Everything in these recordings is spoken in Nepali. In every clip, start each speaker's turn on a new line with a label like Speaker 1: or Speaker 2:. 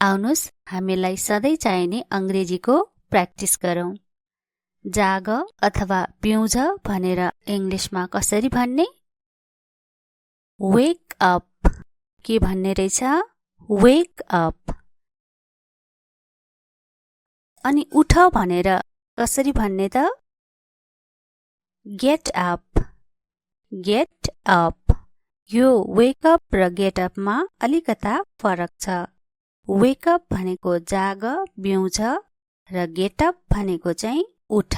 Speaker 1: आउनुस् हामीलाई सधैँ चाहिने अंग्रेजीको प्र्याक्टिस गरौँ। जाग अथवा पिउँझ भनेर इंग्लिशमा कसरी भन्ने? Wake up. के भन्ने रहेछ? Wake up. अनि उठ भनेर कसरी भन्ने त? Get up. Get up. यो वेक अप र गेट अपमा अलिकता फरक छ। वेक अप भनेको जाग, बिउँझ र गेट अप भनेको चाहिँ उठ।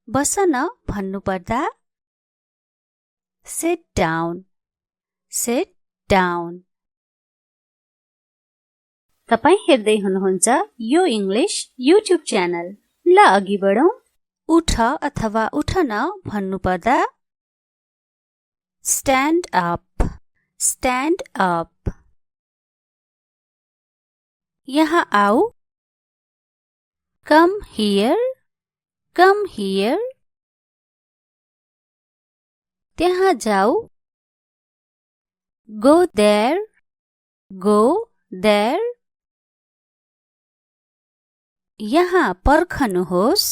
Speaker 1: बस न भन्नुपर्दा सिट डाउन। Sit down. तपाई हेर्दै हुनुहुन्छ यो इंग्लिश युट्युब च्यानल। ल अघि बढौं। उठ अथवा उठ न भन्नुपर्दा स्ट्यान्ड अप। Stand up. यहाँ आऊ। Come here. Come here. त्यहाँ जाऊ। Go there. Go there. यहाँ पर्खनुहोस्।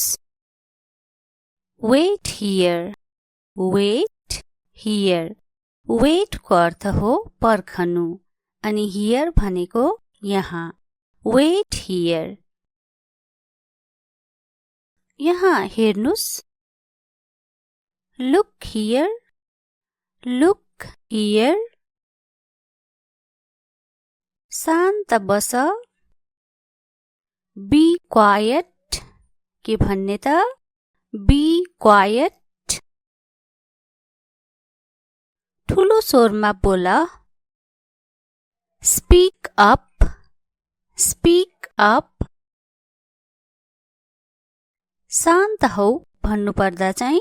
Speaker 1: Wait here. Wait here. Wait को अर्थ हो पर्खनु अनि हियर भनेको यहाँ। Wait here. यहाँ हेर्नुस्। Look here. Look here. शान्त बस। Be quiet. के भन्ने त? Be quiet. ठुलो स्वरमा बोल। Speak up. Speak up. शान्त हौ भन्नुपर्दा चाहिँ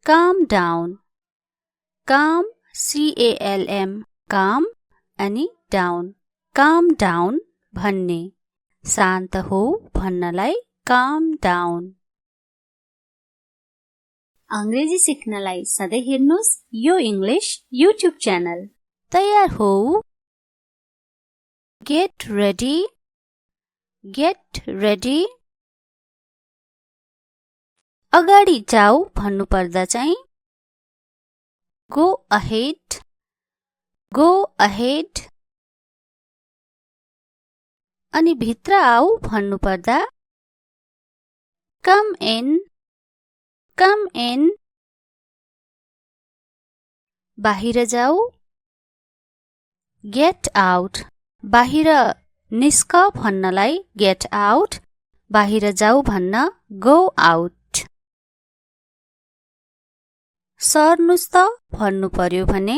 Speaker 1: काम डाउन। काम CALM काम अनि डाउन। काम डाउन भन्ने। शान्त हो भन्नलाई काम डाउन। अंग्रेजी सिक्नलाई सधैँ हेर्नुस् यो इंग्लिश युट्युब च्यानल। तयार हो? Get ready. Get ready. अगाडि जाऊ भन्नुपर्दा चाहिँ गो अहेड। Go ahead. अनि भित्र आऊ भन्नुपर्दा कम इन। Com in. बाहिर जाऊ। Get out. बाहिर निस्क भन्नलाई गेट आउट। बाहिर जाऊ भन्न गो आउट। सर्नुस् त भन्नु पर्यो भने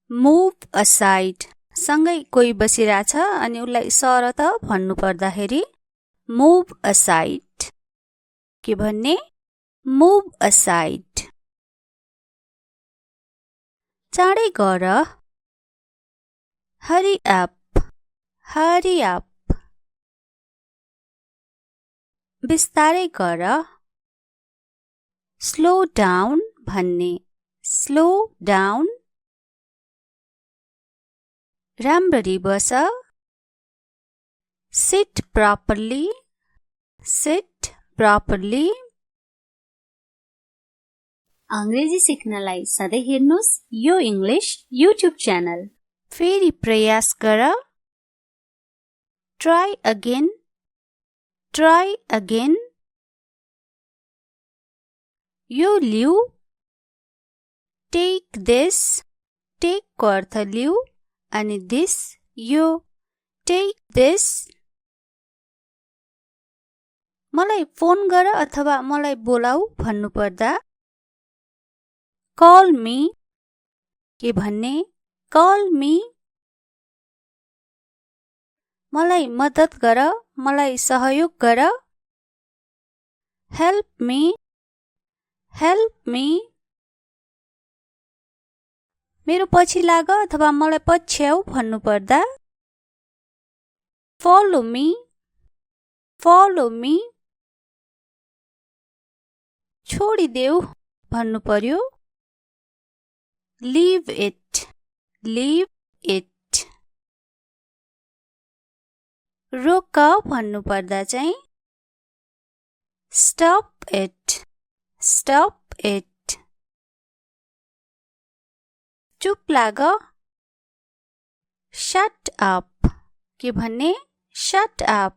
Speaker 1: मुभ असाइड। सँगै कोही बसिरहेछ अनि उलाई सर त भन्नु पर्दाखेरि मुभ असाइड। के भन्ने? Move aside. चाँडै गर। Hurry up. Hurry up. बिस्तारै गर। स्लो डाउन भन्ने। Slow down. राम्ररी बस। Sit properly. Sit properly. अंग्रेजी सिक्नलाई सधैँ हेर्नुस् यो इंग्लिश युट्युब च्यानल। फेरि प्रयास गर। Try again. Try again. यो लिऊ। Take this. टेक को अर्थ लिऊ अनि दिस यो। Take this. मलाई फोन गर अथवा मलाई बोलाऊ भन्नुपर्दा कॉल मी। के भन्ने? Call me. मलाई मद्दत गर। मलाई सहयोग गर। Help me. Help me. मेरो पछि लाग अथवा मलाई पछ्याऊ भन्नुपर्दा फॉलो मी। Follow me. छोडिदेऊ भन्नु पर्यो लीव इट। leave it. रोक भन्नु पर्दा चाहिँ stop it. Stop it. चुप लाग shut up. के भन्ने shut up.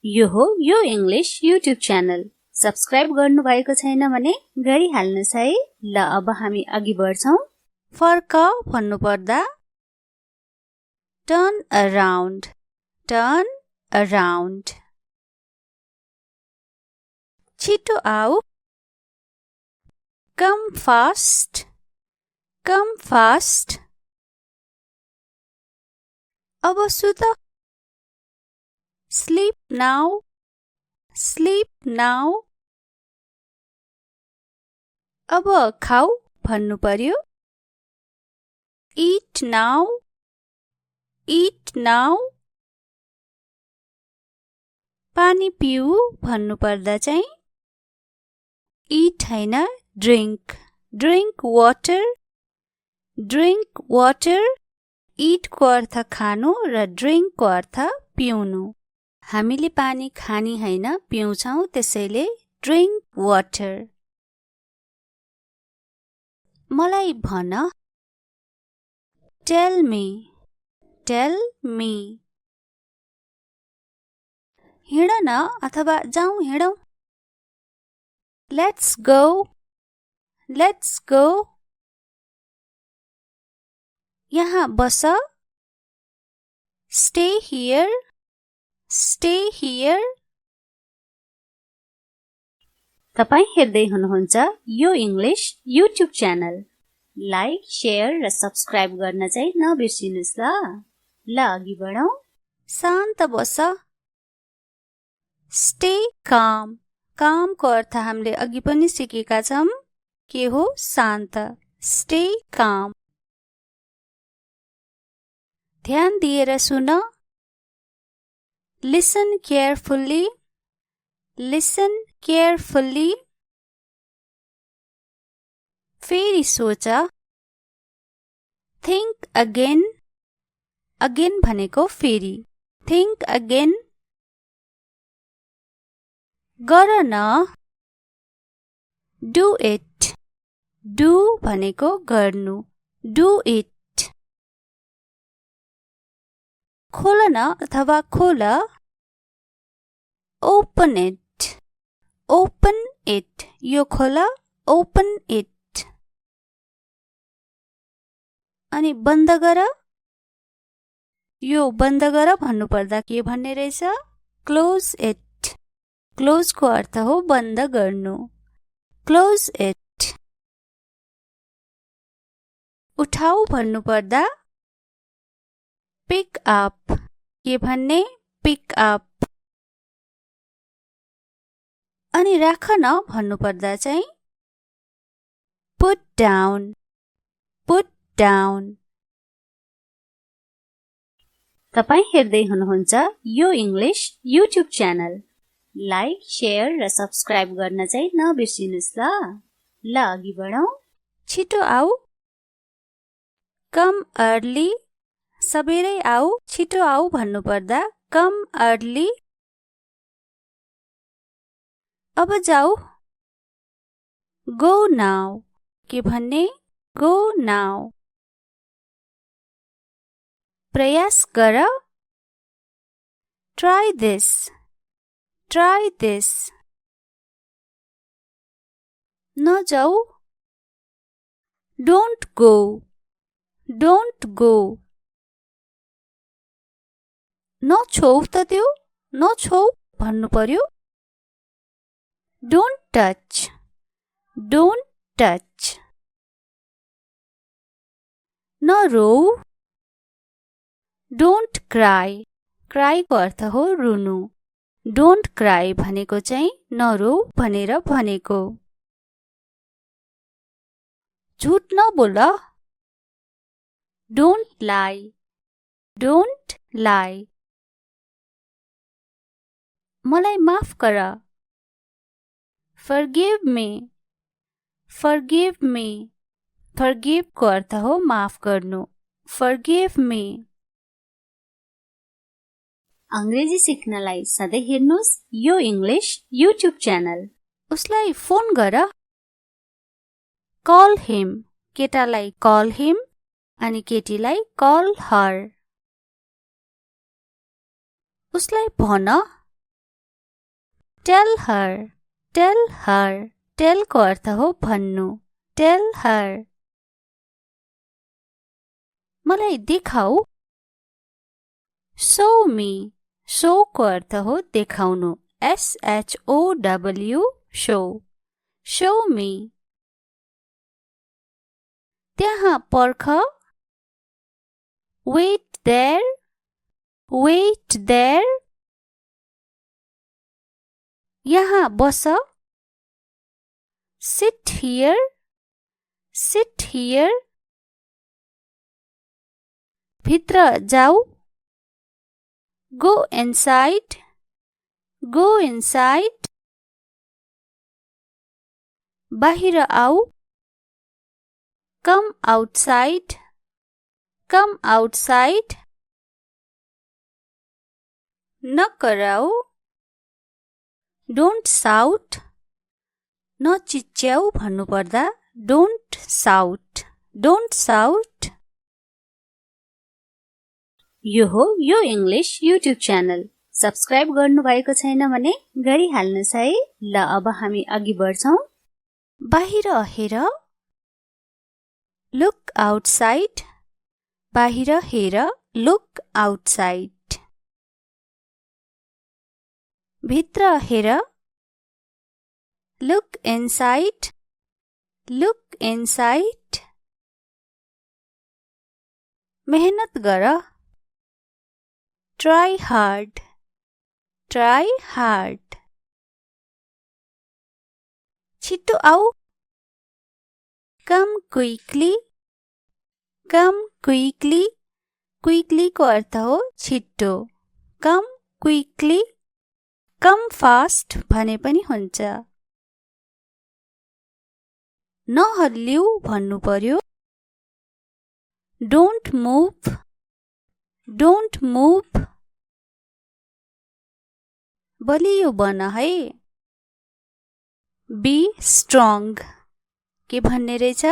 Speaker 1: यो हो यो इङ्ग्लिश युट्युब च्यानल। सब्स्क्राइब गर्नु भएको छैन भने गरिहाल्नुहोस् है। ल अब हामी अघि बढ्छौं। फर्क भन्नु पर्दा turn around. Turn around. छिटो आऊ come fast. Come fast. अब सुत sleep now. Sleep now. अब खाऊ भन्नु पर्यो eat now. Eat now. पानी पिऊ भन्नु पर्दा चाहिँ eat हैन drink. Drink water. Drink water. eat को अर्थ खानु र drink को अर्थ पिउनु। हामीले पानी खानी हैन पिउँछौं, त्यसैले drink water. मलाई भन tell me. Tell me. हिँड न अथवा जाउँ हिँडौं let's go. Let's go. यहाँ बस stay here. Stay here. तपाई हेर्दै हुनुहुन्छ यो English YouTube channel. Like, share र सब्स्क्राइब गर्न चाहिँ नबिर्सिनुस् ल। ल अघि बढौं। शान्त बस stay calm. calm को अर्थ हामीले अघि पनि सिकेका छौं। के हो शान्त stay calm. ध्यान दिएर सुन listen carefully. Listen carefully. फेरि सोच think again. Again भनेको फेरि think again. गर न do it. Do भनेको गर्नु do it. खोल न अथवा खोल open it. Open it. यो खोल open it. अनि बन्द गर यो बन्द गर भन्नु पर्दा के भन्ने रहेछ close it. close को अर्थ हो बन्द गर्नु close it. उठाऊ भन्नु पर्दा pick up. के भन्ने pick up. अनि राख न भन्नु पर्दा चाहिँ put down. Put down. तपाई हेर्दै हुनुहुन्छ यो English YouTube channel. Like, share र सब्स्क्राइब गर्न चाहिँ नबिर्सिनुस् ल। ल अघि बढौं। छिटो आऊ come early. सबेरै आऊ छिटो आऊ भन्नु पर्दा come early. अब जाऊ go now. के भन्ने go now. प्रयास गर try this. Try this. नजाऊ don't go. Don't go. नछोऊ त त्यो नछोऊ भन्नु पर्यो don't touch. Don't touch. नरोऊ don't cry. cry को अर्थ हो रुनु don't cry भनेको चाहिँ नरोऊ भनेर भनेको। झुट नबोल don't lie. Don't lie. मलाई माफ गर forgive me. Forgive me. Forgive को अर्थ हो माफ गर्नु। Forgive me. अंग्रेजी सिक्नलाई सधैँ हेर्नुहोस् यो इंग्लिश युट्युब च्यानल। उसलाई फोन गर। Call him. केटालाई कल हिम अनि केटीलाई कल हर। उसलाई भन। Tell her. Tell her. Tell को अर्थ हो भन्नु। Tell her. मलाई देखाऊ। Show me. शो को अर्थ हो देखाउनु। SHOW show. Show me. त्यहाँ पर्ख। Wait there. Wait there. यहाँ बस। Sit here. Sit here. भित्र जाऊ। Go inside. Go inside. बाहिर आऊ। Come outside. Come outside. नकराऊ। Don't shout. नचिच्याऊ भन्नुपर्दा डोन्ट साउट। डोन्ट साउट। यो हो यो इंग्लिश युट्युब च्यानल। सब्स्क्राइब गर्नुभएको छैन भने गरिहाल्नुस् है। ल अब हामी अघि बढ्छौं। बाहिर हेर। Look outside. बाहिर हेर। Look outside. भित्र हेर। Look inside. Look inside. मेहनत गर। Try hard. Try hard. छिटो आऊ। कम क्विकली। कम क्विकली। क्विकली को अर्थ हो छिटो। कम क्विकली। कम फास्ट भने पनि हुन्छ। नहल्लिऊ भन्नु पर्यो। Don't move. Don't move. बलियो बन है। Be strong. के भन्ने रहेछ?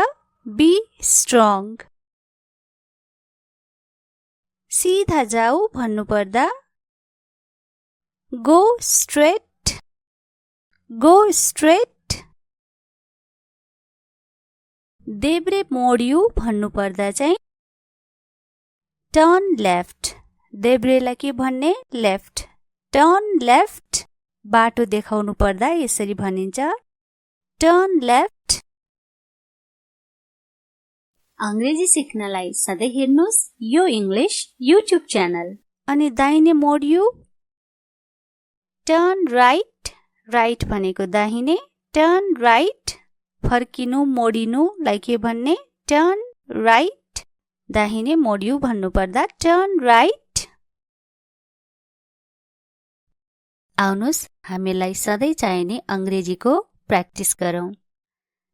Speaker 1: Be strong. सीधा जाऊ भन्नुपर्दा गो स्ट्रेट। Go straight. देब्रे मोडिऊ भन्नुपर्दा चाहिँ टर्न लेफ्ट। देब्रेलाई के भन्ने? लेफ्ट। Turn left. बाटो देखाउनु पर्दा यसरी भनिन्छ टर्न लेफ्ट। अंग्रेजी सिक्नलाई सधैँ हेर्नुहोस् यो इंग्लिश युट्युब च्यानल। अनि दाहिने मोडिऊ टर्न राइट। राइट भनेको दाहिने। Turn right. फर्किनु मोडिनुलाई के भन्ने? Turn right. दाहिने मोडिऊ भन्नुपर्दा टर्न राइट। आउनुस् हामीलाई सधैँ चाहिने अंग्रेजीको प्र्याक्टिस गरौँ।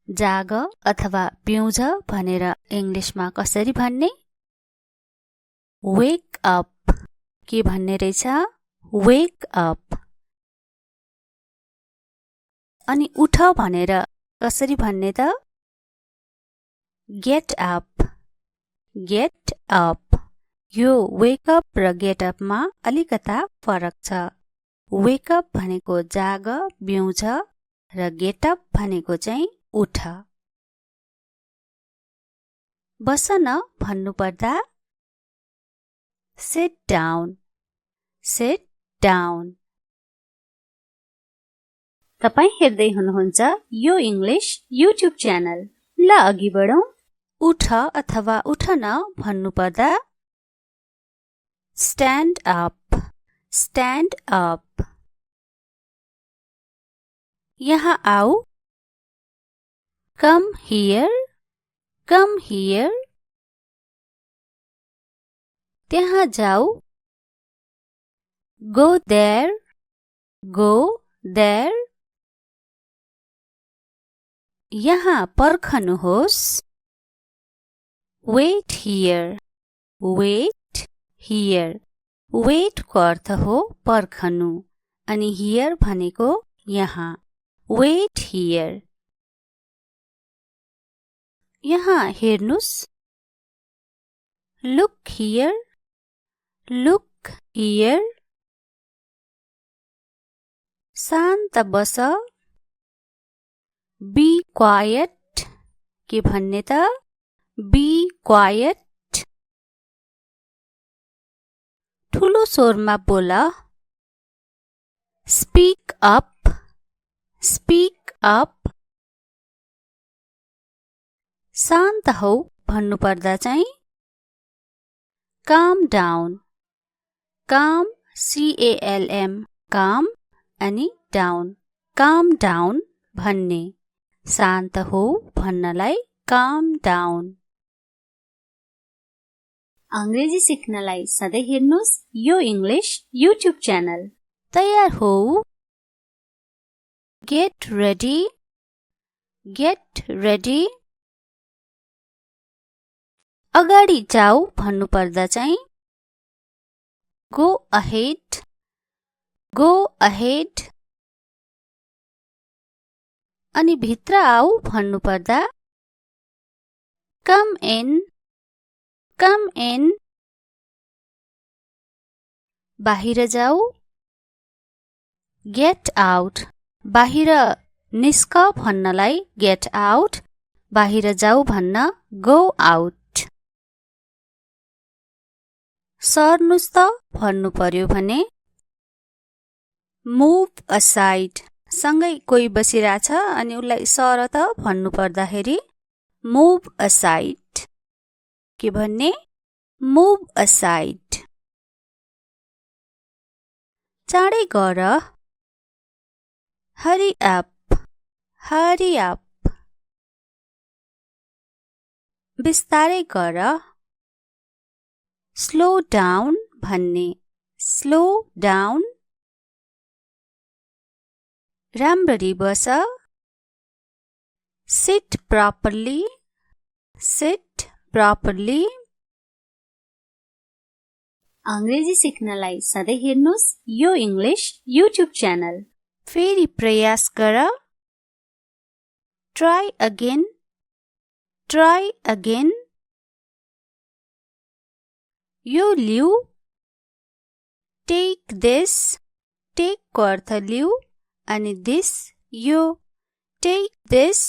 Speaker 1: जाग अथवा पिउँझ भनेर इंग्लिशमा कसरी भन्ने? Wake up. के भन्ने रहेछ? Wake up. अनि उठ भनेर कसरी भन्ने त? Get up. Get up. यो वेक अप र गेट अपमा अलिकता फरक छ। वेक अप भनेको जाग बिउँझ र गेट अप भनेको चाहिँ उठ। बस न भन्नुपर्दा सिट डाउन। Sit down. तपाई हेर्दै हुनुहुन्छ यो इंग्लिश युट्युब च्यानल। ल अघि बढौं। उठ अथवा उठ न भन्नुपर्दा स्ट्यान्ड अप। Stand up. यहाँ आऊ। Come here. Come here. त्यहाँ जाऊ। Go there. Go there. यहाँ पर्खनुहोस्। Wait here. Wait here. Wait को अर्थ हो पर्खनु अनि here भनेको यहाँ. Wait here. यहाँ हेर्नुस्. Look here. Look here. शान्त बस. Be quiet. के भन्ने त? Be quiet. ठुलो स्वरमा बोल. Speak up. Speak up. शान्त हौ भन्नु पर्दा चाहिँ calm down. Calm, C-A-L-M, calm अनि down. Calm down भन्ने. शान्त हो भन्नलाई calm down. अंग्रेजी सिक्नलाई सधैँ हेर्नुस् यो इंग्लिश YouTube च्यानल. तयार हो? Get ready. Get ready. अगाडि जाऊ भन्नु पर्दा चाहिँ go ahead. Go ahead. अनि भित्र आऊ भन्नु पर्दा come in. Come in. बाहिर जाऊ get out. बाहिर निस्क भन्नलाई get out. बाहिर जाऊ भन्न go out. सर्नुस् त भन्नु पर्यो भने move aside. सँगै कोही बसिरहेछ अनि उलाई सर त भन्नु पर्दाखेरि move aside. के भन्ने? move aside. चाँडै गर. hurry up. Hurry up. बिस्तारै गर. slow down भन्ने. slow down. राम्ररी बस. sit properly. Sit properly. अंग्रेजी सिक्नलाई सधैँ हेर्नुस् यो इंग्लिश YouTube च्यानल. फेरि प्रयास गर. Try again. Try again. यो लिऊ. Take this. Take को अर्थ लिऊ अनि this यो. Take this.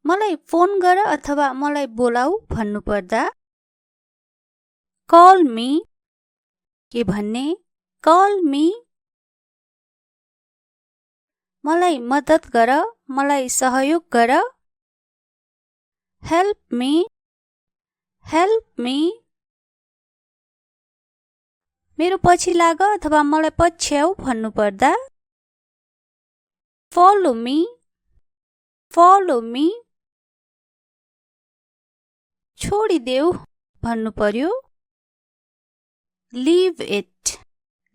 Speaker 1: मलाई फोन गर अथवा मलाई बोलाऊ भन्नु पर्दा call me. के भन्ने? call me. मलाई मद्दत गर. मलाई सहयोग गर. help me. Help me. मेरो पछि लाग अथवा मलाई पछ्याऊ भन्नु पर्दा follow me. Follow me. छोडिदेऊ भन्नु पर्यो leave it.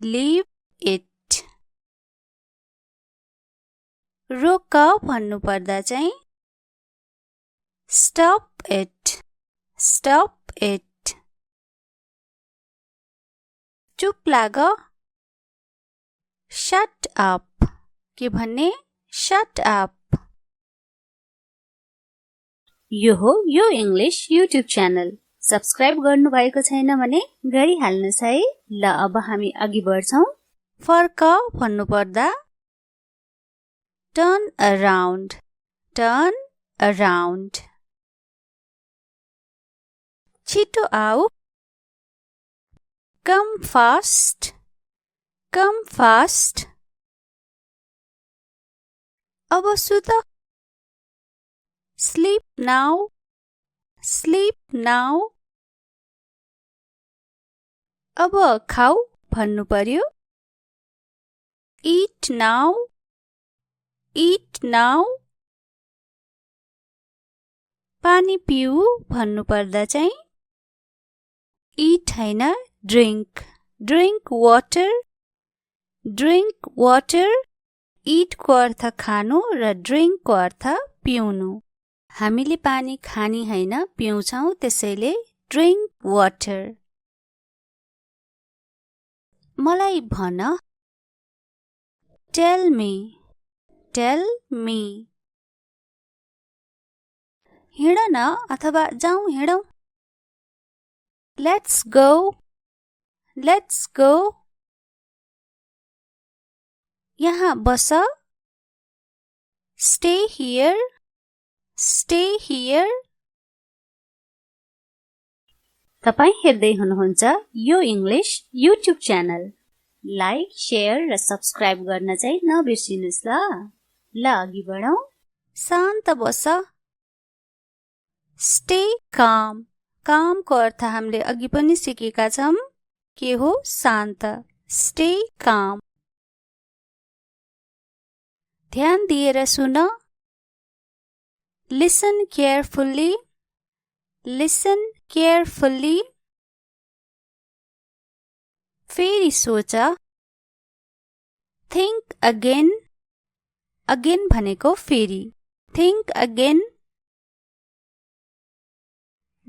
Speaker 1: Leave it. रोक भन्नु पर्दा चाहिँ stop it. Stop it. चुप लाग. shut up. के भन्ने? shut up. यो हो यो इंग्लिश YouTube च्यानल. सब्स्क्राइब गर्नु भएको छैन भने गरिहाल्नुस् है. ल अब हामी अघि बढ्छौं. फर्क भन्नु पर्दा turn around. Turn around. छिटो आऊ. Come fast. Come fast. अब सुत. Sleep now. Sleep now. अब खाऊ भन्नु पर्यो eat now. Eat now. पानी पिऊ भन्नु पर्दा चाहिँ eat हैन drink. Drink water. Drink water. eat को अर्थ खानु र drink को अर्थ पिउनु. हामीले पानी खानी हैन पिउँछौं त्यसैले drink water. मलाई भन tell me. Tell me. हिँड न अथवा जाउँ हिँडौं. Let's go. Let's go. यहाँ बस. Stay here. Stay here. तपाई हेर्दै हुनुहुन्छ यो English YouTube channel. Like, share र सब्स्क्राइब गर्न चाहिँ नबिर्सिनुस् ल. ल अघि बढौं. शान्त बस. Stay calm. काम को अर्थ हामीले अघि पनि सिकेका छौं. के हो? शान्त. Stay calm. ध्यान दिएर सुन. Listen carefully. Listen carefully. फेरि सोच. Think again. Again भनेको फेरि. Think again.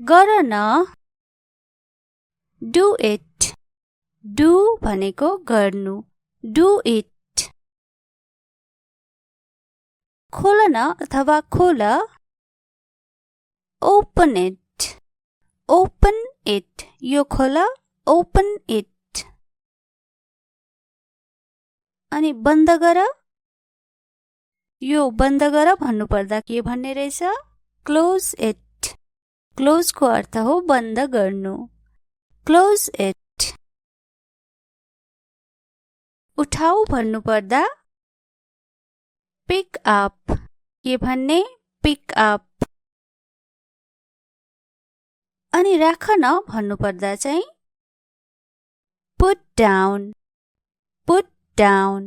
Speaker 1: गर न. Do it. Do भनेको गर्नु. Do it. खोल न अथवा खोल. Open it. Open it. यो खोल. Open it. अनि बन्द गर. यो बन्द गर भन्नु पर्दा के भन्ने रहेछ? Close it. Close को अर्थ हो बन्द गर्नु. Close it. उठाऊ भन्नु पर्दा pick up. के भन्ने? Pick up. अनि राख न भन्नु पर्दा चाहिँ put down. Put down.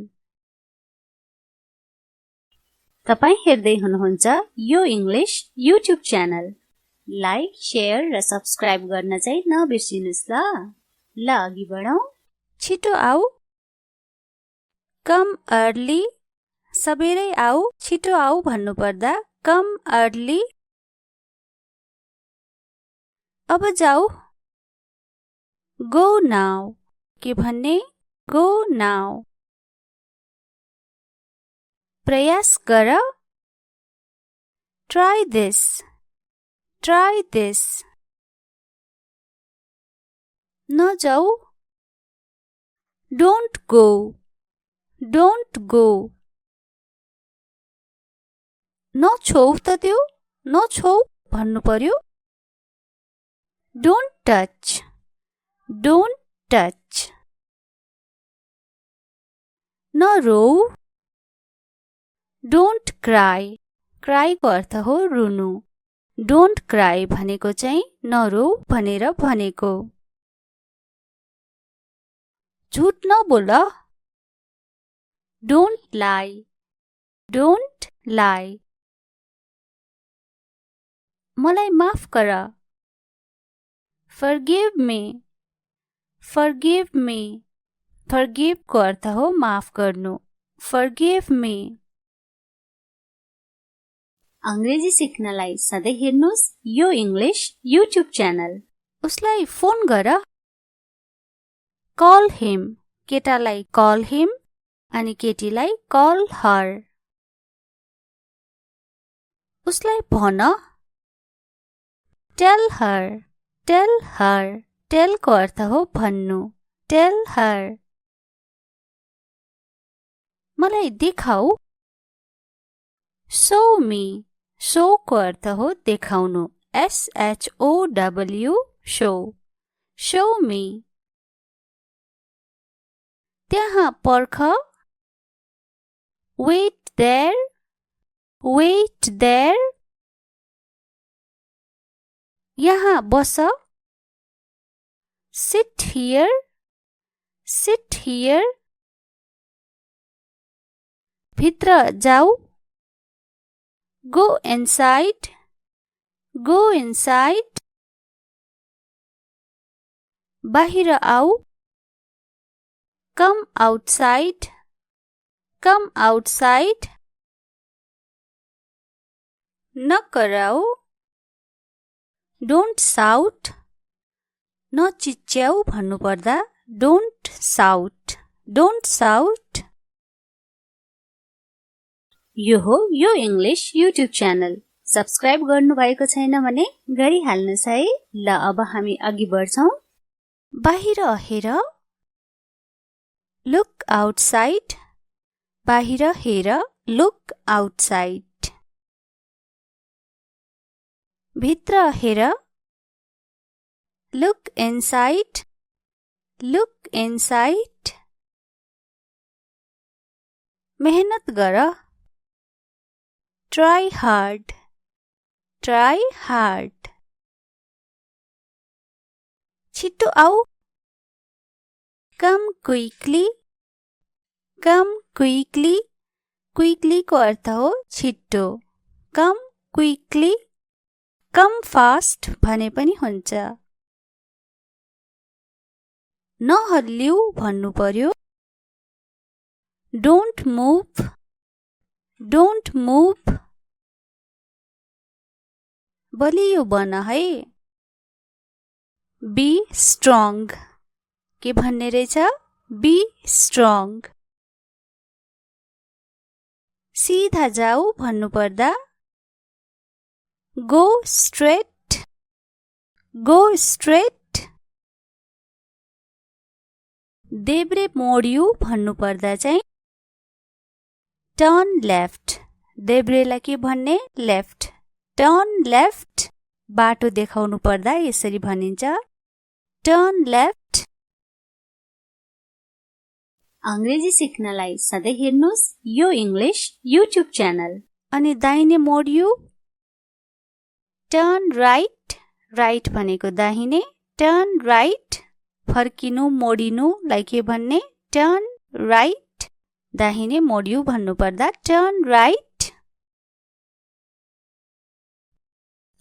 Speaker 1: तपाई हेर्दै हुनुहुन्छ यो English YouTube channel. Like, share र सब्स्क्राइब गर्न चाहिँ नबिर्सिनुस् ल. ल अघि बढौं. छिटो आऊ. Come early. सबेरै आऊ. छिटो आऊ भन्नु पर्दा come early. अब जाऊ. Go now. के भन्ने? Go now. प्रयास गर. Try this. Try this. न जाऊ. Don't go. Don't go. न छोऊ त त्यो. न छोऊ भन्नु पर्यो. Don't touch. Don't touch. न रोऊ. Don't cry. Cry को अर्थ हो रुनु. Don't cry भनेको चाहिँ नरोऊ भनेर भनेको. झुट नबोल. Don't lie. Don't lie. मलाई माफ गर. Forgive me. Forgive me. Forgive को अर्थ हो माफ गर्नु. Forgive me. अंग्रेजी सिक्नलाई सधैँ हेर्नुस् यो इंग्लिश युट्युब च्यानल. उसलाई फोन गर. Call him. केटालाई call him अनि केटीलाई call her. उसलाई भन. Tell her. Tell her. Tell को अर्थ हो भन्नु. Tell her. मलाई देखाऊ. Show me. Show को अर्थ हो देखाउनु. SHOW. Show. Show me. त्यहाँ पर्ख. Wait there. Wait there. यहाँ बस. Sit here. Sit here. भित्र जाऊ. Go inside. Go inside. बाहिर आऊ. Come outside. Come outside. नकराऊ, डोन्ट साउट, नचिच्याऊ भन्नुपर्दा डोन्ट साउट, डोन्ट साउट। यो हो यो इङ्ग्लिस युट्युब च्यानल। सब्स्क्राइब गर्नुभएको छैन भने गरिहाल्नुहोस् है। ल अब हामी अघि बढ्छौं। बाहिर हेर, लुक आउटसाइड, बाहिर हेर, लुक आउटसाइड। भित्र हेर, लुक इनसाइड, लुक इनसाइड। मेहनत गर, ट्राई हार्ड, ट्राई हार्ड। छिटो आऊ, कम क्विकली, कम क्विकली। क्विकली को अर्थ हो छिटो। कम क्विकली, कम फास्ट भने पनि हुन्छ। नहल्लिऊ भन्नु पर्यो, डोन्ट मुभ, डोन्ट मुभ। बलियो बन है, बी स्ट्रङ। के भन्ने रहेछ? Be strong. सिधा जाऊ भन्नुपर्दा गो स्ट्रेट, गो स्ट्रेट। देब्रे मोडिऊ भन्नुपर्दा चाहिँ टर्न लेफ्ट। देब्रेलाई के भन्ने? लेफ्ट। Turn left. बाटो देखाउनु पर्दा यसरी भनिन्छ, टर्न लेफ्ट। अंग्रेजी सिक्नलाई सधैँ हेर्नुहोस् यो इङ्ग्लिस युट्युब च्यानल। अनि दाहिने मोडिऊ टर्न राइट। राइट भनेको दाहिने, टर्न राइट। फर्किनु मोडिनुलाई के भन्ने? Turn right. दाहिने मोडिऊ भन्नुपर्दा टर्न राइट।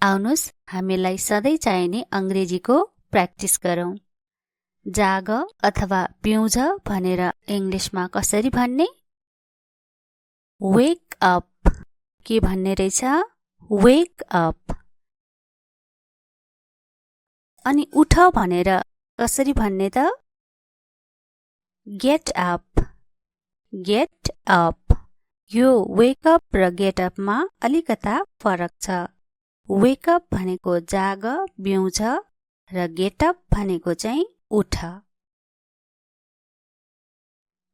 Speaker 1: आउनुहोस् हामीलाई सधैँ चाहिने अंग्रेजीको प्र्याक्टिस गरौँ। जाग अथवा पिउँछ भनेर इङ्ग्लिसमा कसरी भन्ने? Wake up. के भन्ने रहेछ? Wake up. अनि उठ भनेर कसरी भन्ने त? Get up, get up. यो वेक अप र गेट अपमा अलिकता फरक छ। वेक अप भनेको जाग, बिउँछ र गेट अप भनेको चाहिँ उठ।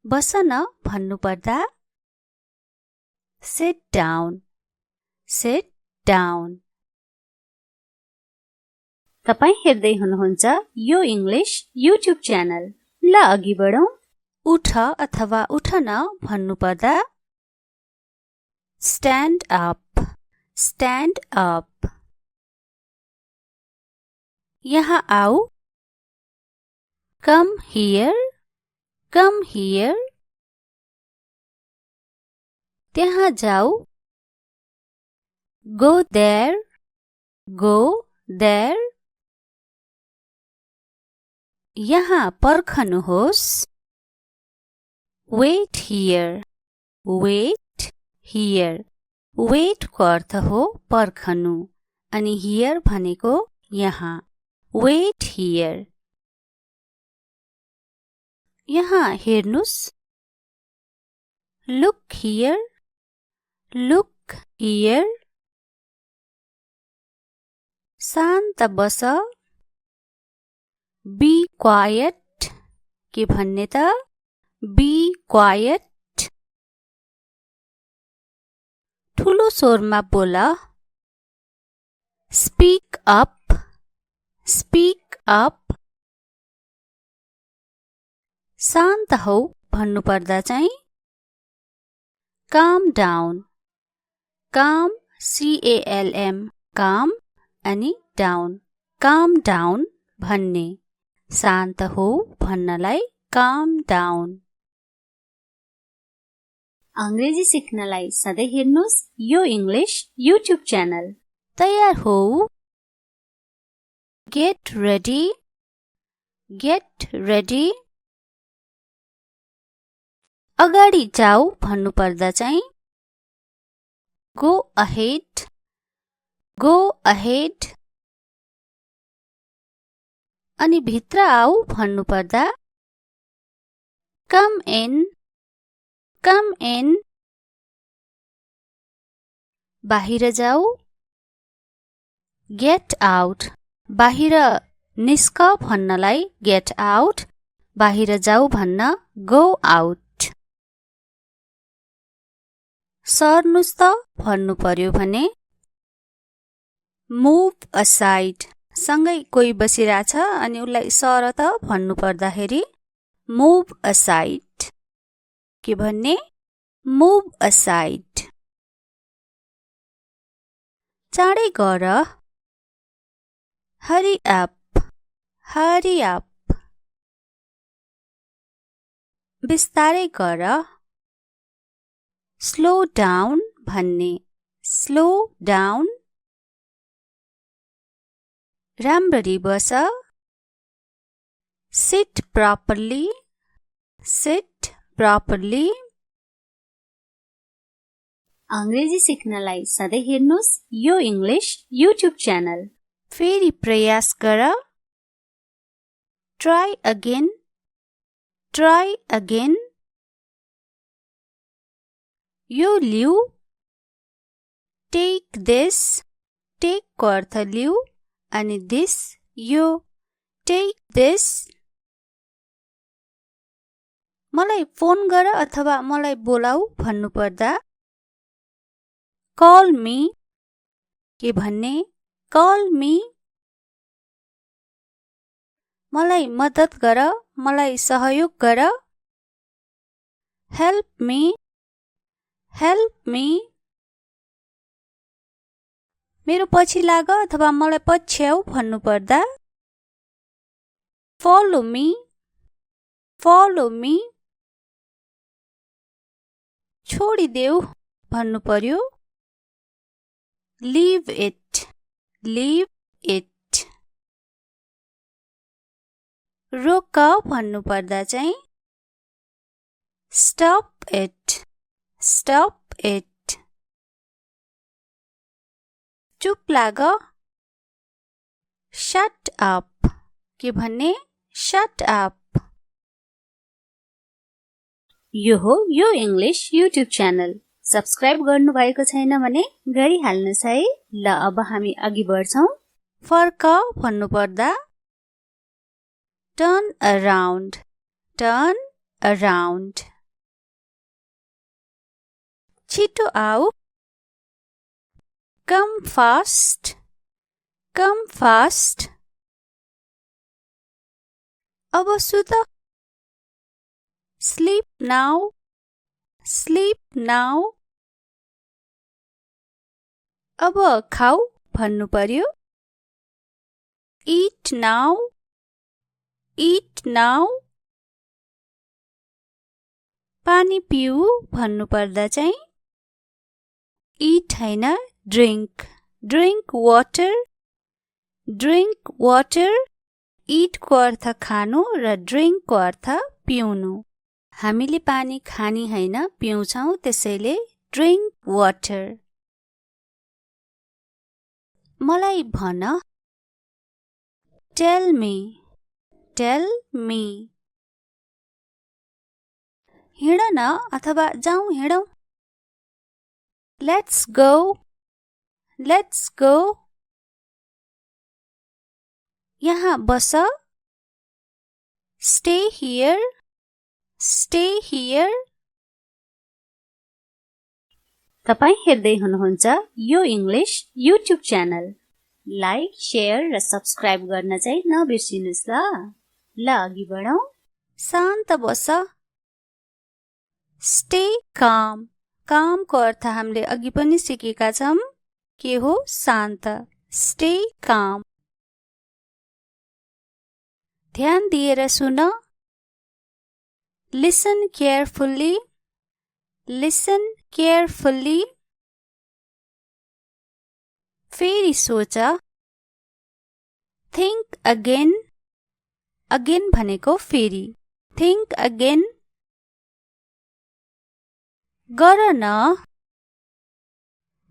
Speaker 1: बस न भन्नुपर्दा सिट डाउन, सिट डाउन। तपाई हेर्दै हुनुहुन्छ यो इङ्ग्लिस युट्युब च्यानल। ल अघि बढौं। उठ अथवा उठ न भन्नुपर्दा स्ट्यान्ड अप, स्ट्यान्ड अप। यहाँ आऊ, कम हियर, कम हियर। त्यहाँ जाऊ, गो देयर, गो देयर। यहाँ पर्खनुहोस्, wait here, wait here. Wait को अर्थ हो पर्खनु अनि हियर भनेको यहाँ। Wait here. यहाँ हेर्नुस्, लुक हियर, लुक हियर। शान्त बस, बी क्वाइट। के भन्ने त? Be quiet. ठुलो स्वरमा बोल, स्पीक अप, स्पीक अप। शान्त हौ भन्नुपर्दा चाहिँ काम डाउन, काम CALM, काम अनि डाउन, काम डाउन भन्ने। शान्त हो भन्नलाई काम डाउन। अंग्रेजी सिक्नलाई सधैँ हेर्नुहोस् यो इङ्ग्लिस युट्युब च्यानल। तयार हो, गेट रेडी, गेट रेडी। अगाडि जाऊ भन्नुपर्दा चाहिँ गो अहेड, गो अहेड। अनि भित्र आऊ भन्नुपर्दा कम इन, कम इन। बाहिर जाऊ, गेट आउट। बाहिर निस्क भन्नलाई गेट आउट, बाहिर जाऊ भन्न गो आउट। सर्नुस् त भन्नु पर्यो भने मुभ असाइड। सँगै कोही बसिरहेछ अनि उसलाई सर त भन्नु पर्दाखेरि मुभ असाइड। के भन्ने? Move aside. चाँडै गर, हरी अप, हरी अप। बिस्तारै गर, स्लो डाउन भन्ने स्लो डाउन। राम्ररी बस, सिट प्रपरली, सिट प्रपरली। अंग्रेजी सिक्नलाई सधैँ हेर्नुस् यो इंग्लिश युट्युब च्यानल। फेरि प्रयास गर, ट्राई अगेन, ट्राई अगेन। यो लिऊ, टेक दिस। टेक को अर्थ लिऊ अनि दिस यो, टेक दिस। मलाई फोन गर अथवा मलाई बोलाऊ भन्नुपर्दा कॉल मी। के भन्ने? Call me. मलाई मद्दत गर, मलाई सहयोग गर, हेल्प मी, हेल्प मी। मेरो पछि लाग अथवा मलाई पछ्याऊ भन्नुपर्दा फॉलो मी, फॉलो मी। छोडिदेऊ भन्नु पर्यो लीव इट, लीव इट। रोक भन्नुपर्दा चाहिँ स्टप इट, स्टप इट। चुप लाग, शट अप। के भन्ने? Shut up. यो हो यो इंग्लिश युट्युब च्यानल। सब्स्क्राइब गर्नु भएको छैन भने गरिहाल्नुस् है। ल अब हामी अघि बढ्छौं। फर्क भन्नुपर्दा टर्न अराउन्ड, टर्न अराउन्ड। छिटो आऊ, कम फास्ट, कम फास्ट। अब सुत, स्लीप नाउ, स्लीप नाउ। अब खाऊ भन्नु पर्यो eat now, eat now। पानी पिऊ भन्नुपर्दा चाहिँ eat हैन drink, drink water, drink water। eat को अर्थ खानु र drink को अर्थ पिउनु। हामीले पानी खानी हैन पिउँछौं, त्यसैले drink water। मलाई भन, tell me, tell me। हिँड न अथवा जाउँ हिँडौं, let's go, let's go। यहाँ बस, stay here, stay here। तपाई हेर्दै हुनुहुन्छ यो English YouTube channel. Like, share र सब्स्क्राइब गर्न चाहिँ नबिर्सिनुस् ल। ल अघि बढौं। शान्त बस, स्टे काम। काम को अर्थ हामीले अघि पनि सिकेका छौं। के हो? शान्त, स्टे काम। ध्यान दिएर सुन, लिसन केयरफुल्ली, लिसन केयरफुल्ली। फेरि सोच, थिंक अगेन। अगेन भनेको फेरि, थिंक अगेन। गर न,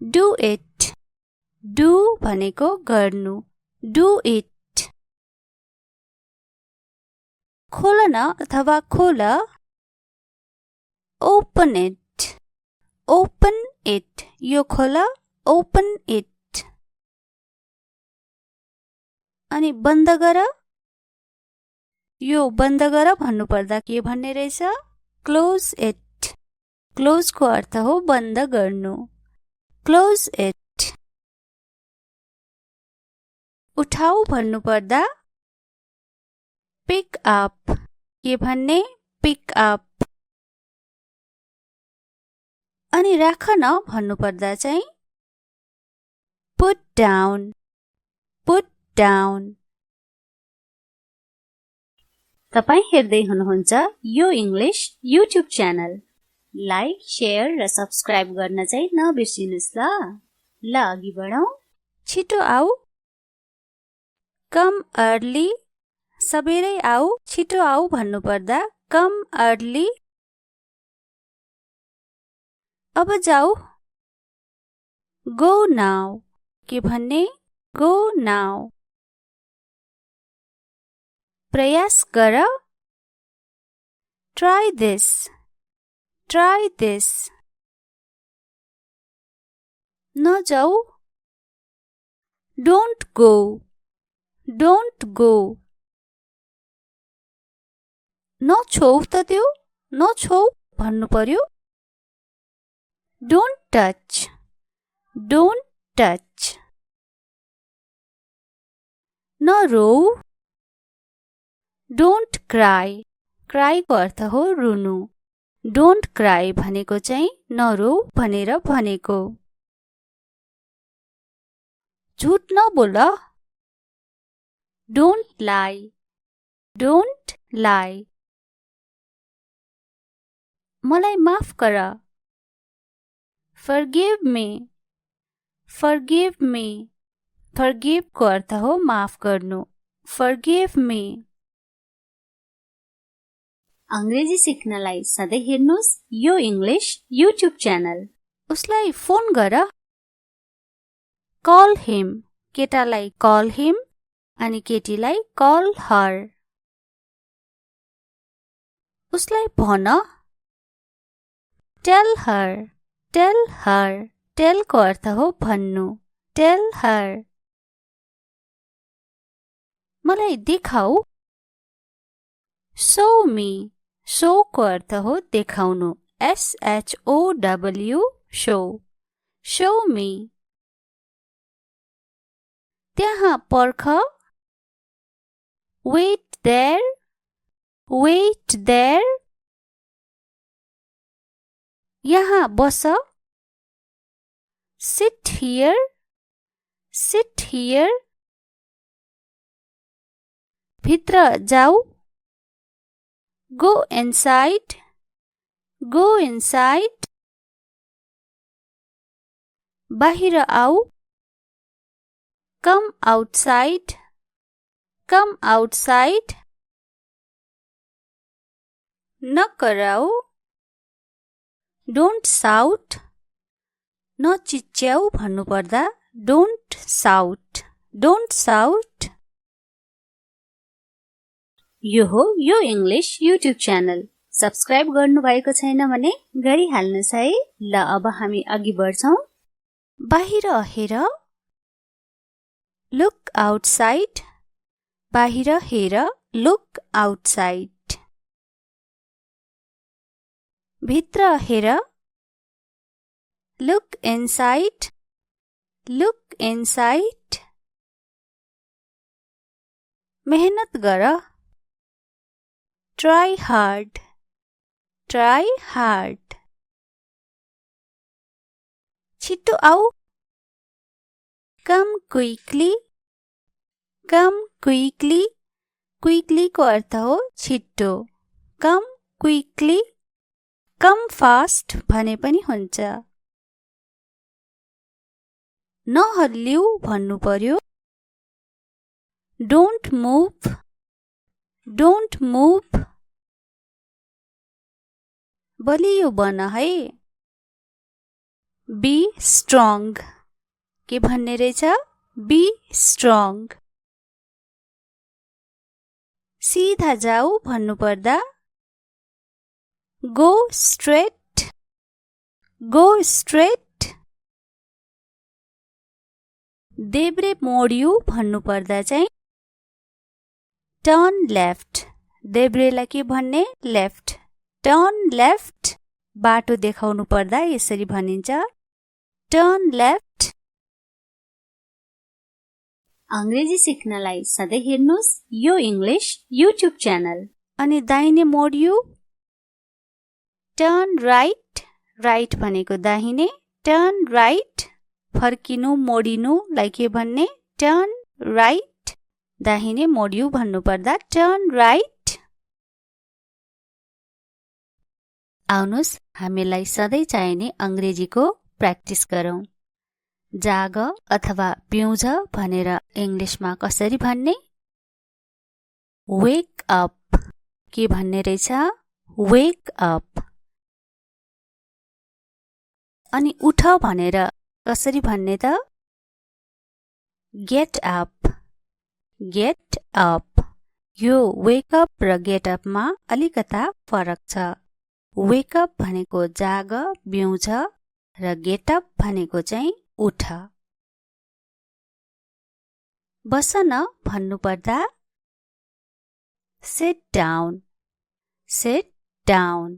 Speaker 1: डू इट, डु भनेको गर्नु, डु इट। खोलन अथवा खोल, ओपन इट, ओपन इट। यो खोल, ओपन इट। अनि बन्द गर, यो बन्द गर भन्नुपर्दा के भन्ने रहेछ? Close it. क्लोज को अर्थ हो बन्द गर्नु, क्लोज इट। उठाऊ भन्नुपर्दा पिक अप, के भन्ने? Pick up. अनि राख न भन्नुपर्दा चाहिँ पुट डाउन, पुट डाउन। तपाई हेर्दै हुनुहुन्छ यो English YouTube channel. Like, share र सब्स्क्राइब गर्न चाहिँ नबिर्सिनुस् ल। ल अघि बढौं। छिटो आऊ, कम अर्ली। सबेरै आऊ, छिटो आऊ भन्नुपर्दा कम अर्ली। अब जाऊ, गो नाउ, के भन्ने? Go now. प्रयास गर, ट्राई दिस, ट्राई दिस। नजाऊ, डोन्ट गो, डोन्ट गो। नछोऊ त त्यो, नछोऊ भन्नु पर्यो। Don't touch, don't touch. नरोऊ, डोन्ट क्राई। क्राई को अर्थ हो रुनु, डोन्ट क्राई भनेको चाहिँ नरोऊ भनेर भनेको। झुट नबोल, डोन्ट लाई, डोन्ट लाई। मलाई माफ गर, forgive me, forgive me. Forgive को अर्थ हो माफ गर्नु, फर्गिव मी। अंग्रेजी सिक्नलाई सधैँ हेर्नुस् यो इंग्लिश युट्युब च्यानल। उसलाई फोन गर, कल हिम। केटालाई कल हिम अनि केटीलाई कल हर। उसलाई भन, tell her, tell her. Tell को अर्थ हो भन्नु, टेल हर। मलाई देखाऊ, शो मी। शो को अर्थ हो देखाउनु, SHOW, शो, शो मी। त्यहाँ पर्ख, वेट देयर, वेट देयर। यहाँ बस, सिट हियर, सिट हियर। भित्र जाऊ, गो इनसाइड, गो इनसाइड। बाहिर आऊ, कम आउटसाइड, कम आउटसाइड। नकराऊ, डोन्ट साउट। नचिच्याऊ भन्नुपर्दा डोन्ट साउट, डोन्ट साउट। यो हो यो इंग्लिश युट्युब च्यानल। सब्स्क्राइब गर्नु भएको छैन भने गरिहाल्नुस् है। ल अब हामी अघि बढ्छौं। बाहिर हेर, लुक आउटसाइड। बाहिर हेर, लुक आउटसाइड। भित्र हेर, लुक इनसाइड, लुक इनसाइड। मेहनत गर, ट्राई हार्ड, ट्राई हार्ड। छिटो आऊ, कम क्विकली, कम क्विकली। क्विकली को अर्थ हो छिटो, कम क्विकली। कम फास्ट भने पनि हुन्छ। नहल्लिऊ भन्नु पर्यो, डोन्ट मुभ, डोन्ट मुभ। बलियो बन है, बी स्ट्रङ, के भन्ने रहेछ बी स्ट्रङ। सिधा जाऊ भन्नुपर्दा गो स्ट्रेट, गो स्ट्रेट। देब्रे मोडियु भन्नुपर्दा चाहिँ टर्न लेफ्ट। देब्रेलाई के भन्ने लेफ्ट, टर्न लेफ्ट। बाटो देखाउनु पर्दा यसरी भनिन्छ टर्न लेफ्ट। अंग्रेजी सिक्नलाई सधैँ हेर्नुस् यो इंग्लिश युट्युब च्यानल। अनि दाहिने मोडियु टर्न राइट, राइट भनेको दाहिने, टर्न राइट। फर्किनु मोडिनुलाई के भन्ने टर्न राइट। दाहिने मोडियु भन्नुपर्दा टर्न राइट। आउनुस् हामीलाई सधैँ चाहिने अंग्रेजीको प्र्याक्टिस गरौँ। जाग अथवा पिउँछ भनेर इंग्लिशमा कसरी भन्ने वेक अप। के भन्ने रहेछ वेक अप। अनि उठ भनेर कसरी भन्ने त गेट अप, गेट अप। यो वेक अप र गेट अपमा अलिकता फरक छ। वेक अप भनेको जाग बिउँछ र गेट अप भनेको चाहिँ उठ। बस न भन्नुपर्दा सिट डाउन, सिट डाउन।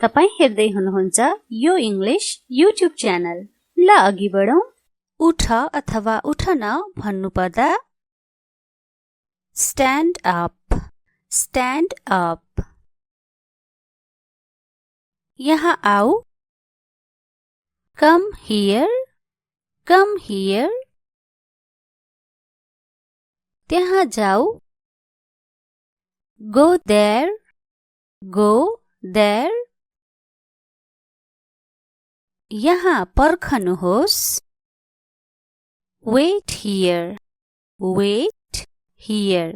Speaker 1: तपाई हेर्दै हुनुहुन्छ यो इंग्लिश युट्युब च्यानल। ल अघि बढौं। उठ अथवा उठ न भन्नुपर्दा स्ट्यान्ड अप, स्ट्यान्ड अप। यहाँ आऊ कम हियर, कम हियर। त्यहाँ जाऊ गो देयर, गो देयर। यहाँ पर्खनुहोस् wait here, wait here.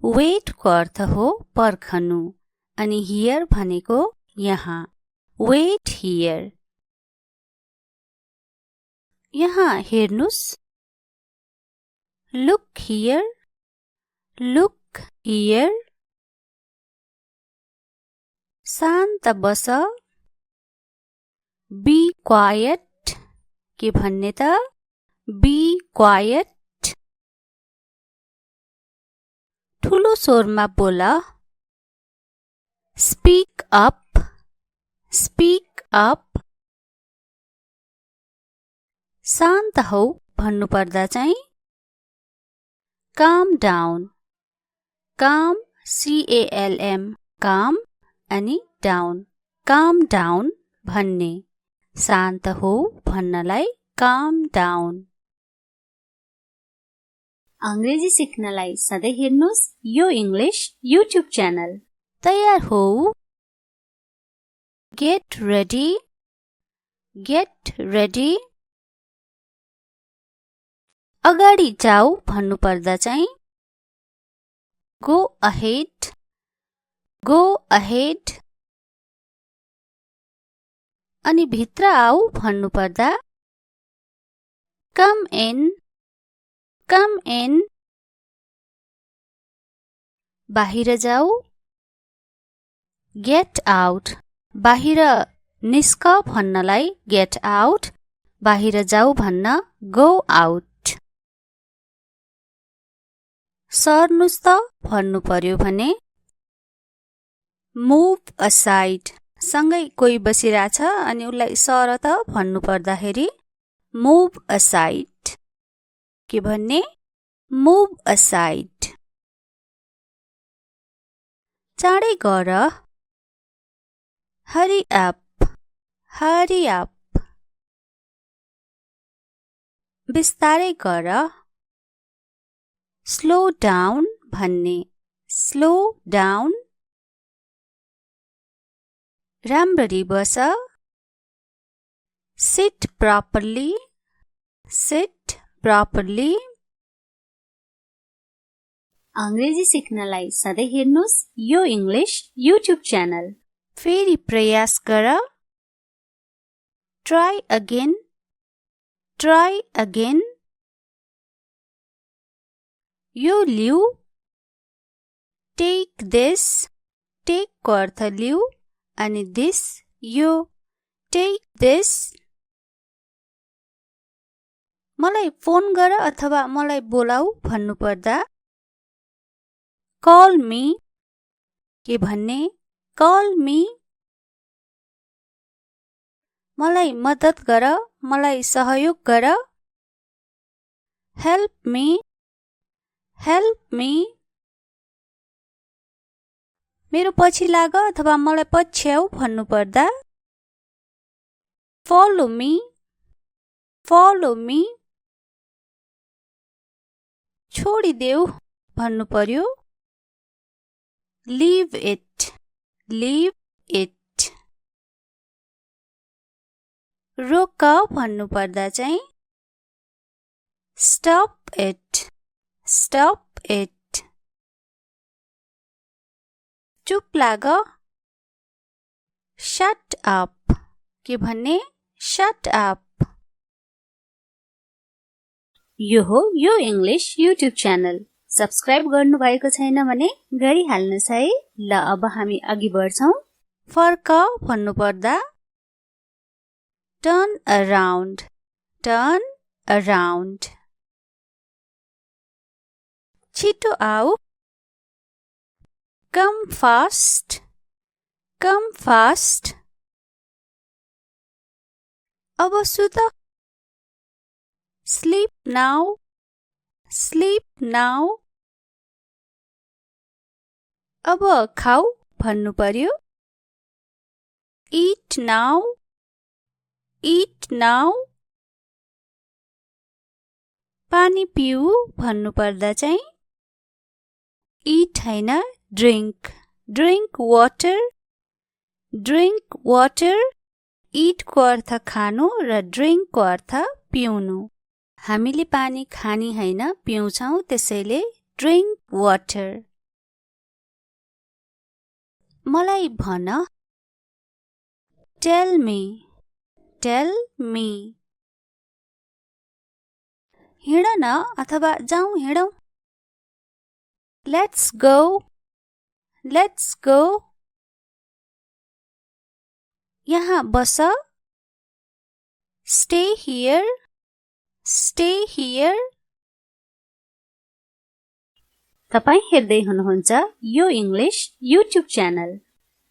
Speaker 1: Wait को अर्थ हो पर्खनु अनि हियर भनेको यहाँ। Wait here. यहाँ हेर्नुस् लुक हियर, लुक हियर। शान्त बस बी क्वाइट। के भन्ने त बी क्वाइट। ठुलो स्वरमा बोल स्पीक अप, स्पीक अप। शान्त हौ भन्नुपर्दा चाहिँ काम डाउन, काम CALM काम अनि डाउन, काम डाउन भन्ने। शान्त हो भन्नलाई काम डाउन। अंग्रेजी सिक्नलाई सधैँ हेर्नुस् यो इंग्लिश युट्युब च्यानल। तयार हो गेट रेडी, गेट रेडी। अगाडि जाऊ भन्नुपर्दा चाहिँ गो अहेड, गो अहेड। अनि भित्र आऊ भन्नुपर्दा कम इन, कम इन। बाहिर जाऊ गेट आउट। बाहिर निस्क भन्नलाई गेट आउट, बाहिर जाऊ भन्न गो आउट। सर्नुस् त भन्नु पर्यो भने मुभ असाइड। सँगै कोही बसिरहेछ अनि उसलाई सर त भन्नु पर्दाखेरि मुभ असाइड। के भन्ने मुभ असाइड। चाँडै गर हरी अप, हरी अप। बिस्तारै गर स्लो डाउन भन्ने स्लो डाउन। राम्ररी बस सिट प्रॉपरली, सिट प्रॉपरली। अंग्रेजी सिक्नलाई सधैँ हेर्नुस् यो इंग्लिश युट्युब च्यानल। फेरि प्रयास गर ट्राई अगेन, try again. यो लिऊ. take this. take को अर्थ लिऊ अनि this यो. take this. मलाई फोन गर अथवा मलाई बोलाऊ भन्नु पर्दा call me. के भन्ने call me. मलाई मद्दत गर, मलाई सहयोग गर help me. help me. मेरो पछि लाग अथवा मलाई पछ्याऊ भन्नु पर्दा follow me. follow me. छोडिदेऊ भन्नु पर्यो leave it. leave it. रोक भन्नु पर्दा चाहिँ stop it. stop it. चुप लाग shut up. के भन्ने shut up. यो हो यो इंग्लिश युट्युब च्यानल. सब्स्क्राइब गर्नु भएको छैन भने गरिहाल्नुस् है. ल अब हामी अघि बढ्छौं. फर्क भन्नु पर्दा turn around. turn around. छिटो आऊ come fast. come fast. अब सुत sleep now. sleep now. अब खाऊ भन्नु पर्यो eat now. eat now. पानी पिऊ भन्नु पर्दा चाहिँ eat हैन drink. drink water. drink water. eat को अर्थ खानु र drink को अर्थ पिउनु. हामीले पानी खानी हैन पिउँछौं त्यसैले drink water. मलाई भन tell me. tell me. हिँड न अथवा जाउँ हिँडौं let's go. let's go. यहाँ बस stay here. stay here. तपाई हेर्दै हुनुहुन्छ यो English YouTube channel.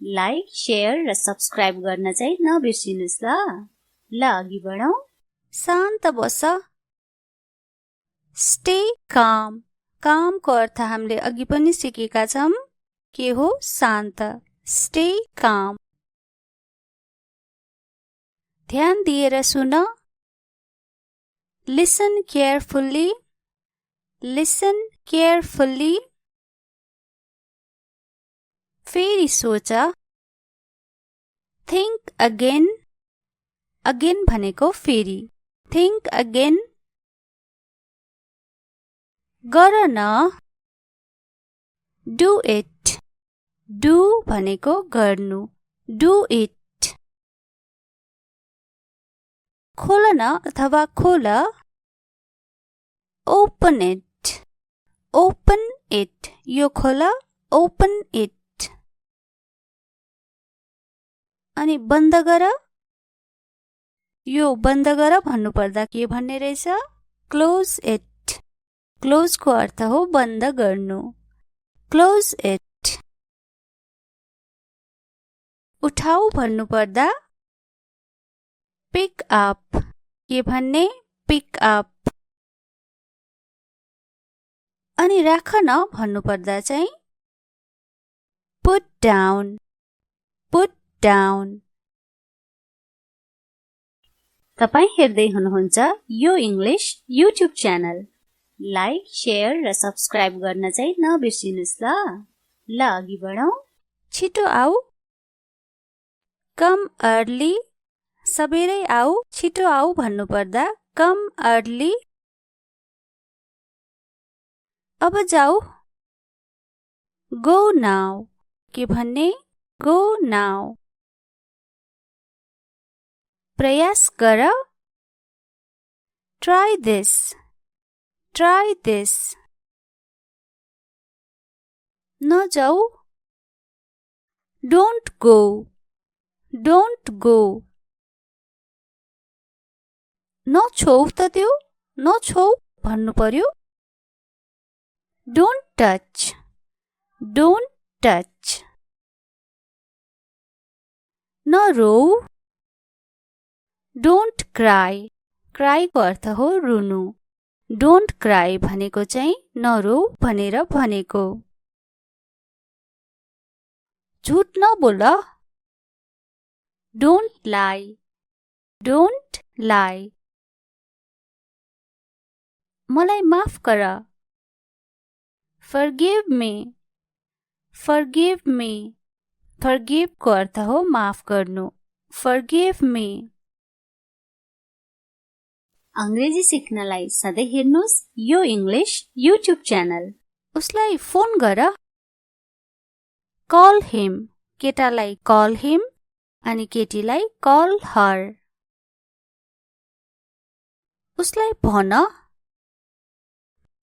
Speaker 1: Like share र सब्स्क्राइब गर्न चाहिँ नबिर्सिनुस् ल. ल अघि बढौं. शान्त बस stay calm. calm को अर्थ हामीले अघि पनि सिकेका छौं. के हो शान्त. stay calm. ध्यान दिएर सुन listen carefully. listen carefully. फेरि सोच think again. again भनेको फेरि. think again. गर न do it. do भनेको गर्नु. do it. खोल न अथवा खोल open it. open it. यो खोल open it. अनि बन्द गर. यो बन्द गर भन्नु पर्दा के भन्ने रहेछ close it. close को अर्थ हो बन्द गर्नु. close it. उठाऊ भन्नु पर्दा pick up. के भन्ने pick up. अनि राख न भन्नु पर्दा चाहिँ put down. put down. तपाई हेर्दै हुनुहुन्छ यो English YouTube channel. Like share र सब्स्क्राइब गर्न चाहिँ नबिर्सिनुस् ल. ल अघि बढौं. छिटो आऊ come early. सबेरै आऊ. छिटो आऊ भन्नु पर्दा come early. अब जाऊ go now. के भन्ने go now. प्रयास गर Try this. Try this. नजाऊ. Don't go. Don't go. नछोऊ त त्यो. नछोऊ भन्नु पर्यो. Don't touch. Don't touch. नरोऊ. Don't cry. Cry को अर्थ हो रुनु. Don't cry भनेको चाहिँ नरोऊ भनेर भनेको. झुट नबोल. Don't lie. Don't lie. मलाई माफ गर. Forgive me. Forgive me. Forgive को अर्थ हो माफ गर्नु. Forgive me. अंग्रेजी सिक्नलाई सधैँ हेर्नुस् यो इंग्लिश YouTube च्यानल. उसलाई फोन गर. Call him. केटालाई call him अनि केटीलाई call her. उसलाई भन.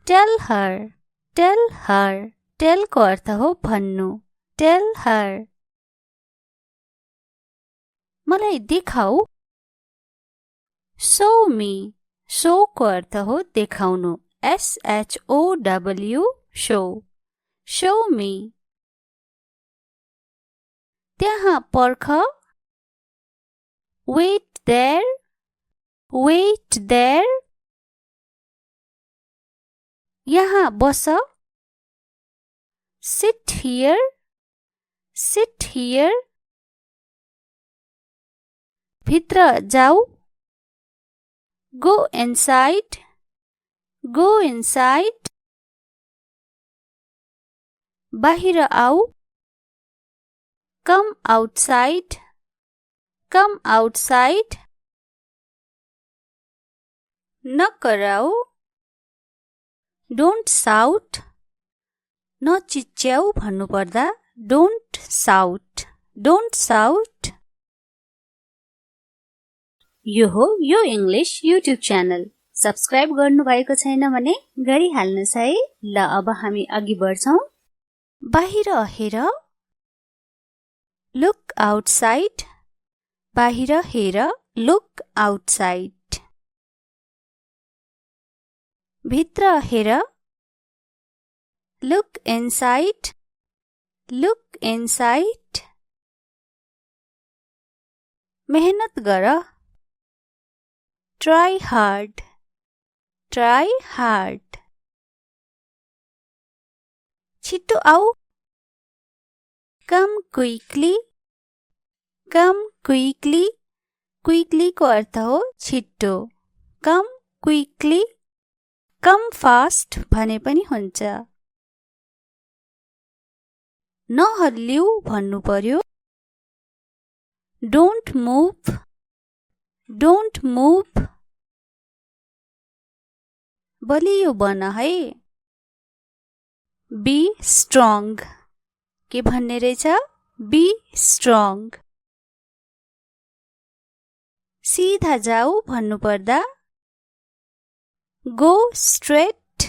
Speaker 1: Tell her. Tell her. Tell को अर्थ हो भन्नु. Tell her. मलाई देखाऊ. Show me. Show को अर्थ हो देखाउनु. SHOW. Show. Show me. त्यहाँ पर्ख. Wait there. Wait there. यहाँ बस. Sit here. Sit here. भित्र जाऊ. Go inside. Go inside. बाहिर आऊ. Come outside. Come outside. नकराऊ. Don't shout. नचिच्याऊ भन्नु पर्दा Don't shout. Don't shout. यो हो यो इंग्लिश YouTube च्यानल. सब्स्क्राइब गर्नु भएको छैन भने गरिहाल्नुस् है. ल अब हामी अघि बढ्छौं. बाहिर हेर. Look outside. बाहिर हेर. Look outside. भित्र हेर. Look inside. Look inside. मेहनत गर. Try hard. Try hard. छिटो आऊ. Come quickly. Come quickly. Quickly को अर्थ हो छिटो. Come quickly. Come fast भने पनि हुन्छ. नहल्लिऊ भन्नु पर्यो. Don't move. Don't move. बलियो बन है. Be strong. के भन्ने रहेछ? Be strong. सीधा जाऊ भन्नु पर्दा Go straight.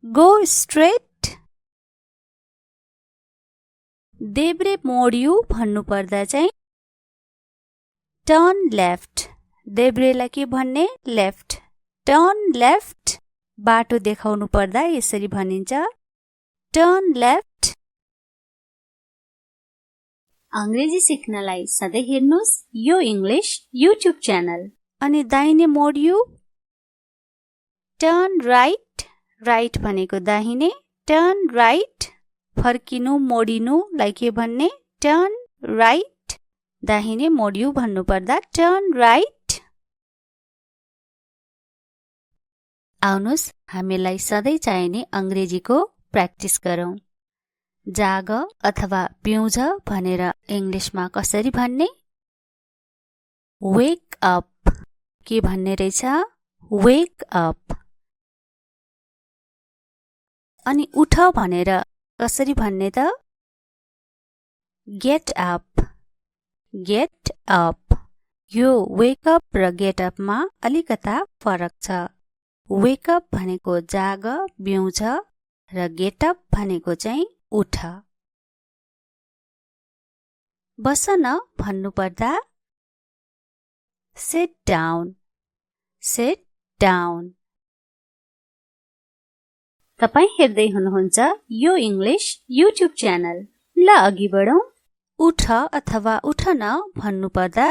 Speaker 1: Go straight. देब्रे मोडिऊ भन्नु पर्दा चाहिँ Turn left. देब्रेलाई के भन्ने? Left. Turn left. बाटो देखाउनु पर्दा यसरी भनिन्छ. Turn left. अंग्रेजी सिक्नलाई सधैँ हेर्नुस् यो इंग्लिश YouTube च्यानल. अनि दाहिने मोडिऊ. Turn right. Right भनेको दाहिने. Turn right. फर्किनु मोडिनुलाई के भन्ने? Turn right. दाहिने मोडिऊ भन्नु पर्दा Turn right. आउनुस् हामीलाई सधैँ चाहिने अंग्रेजीको प्र्याक्टिस गरौँ. जाग अथवा पिउँछ भनेर इंग्लिशमा कसरी भन्ने? Wake up. के भन्ने रहेछ? Wake up. अनि उठ भनेर कसरी भन्ने त? Get up. Get up. यो वेक अप र गेट अपमा अलिकता फरक छ। वेक अप भनेको जाग, बिउँझ र गेट अप भनेको चाहिँ उठ। बस न भन्नुपर्दा sit down, sit down। तपाई हेर्दै हुनुहुन्छ यो इंग्लिश युट्युब च्यानल। ल अघि बढौं। उठ अथवा उठन भन्नुपर्दा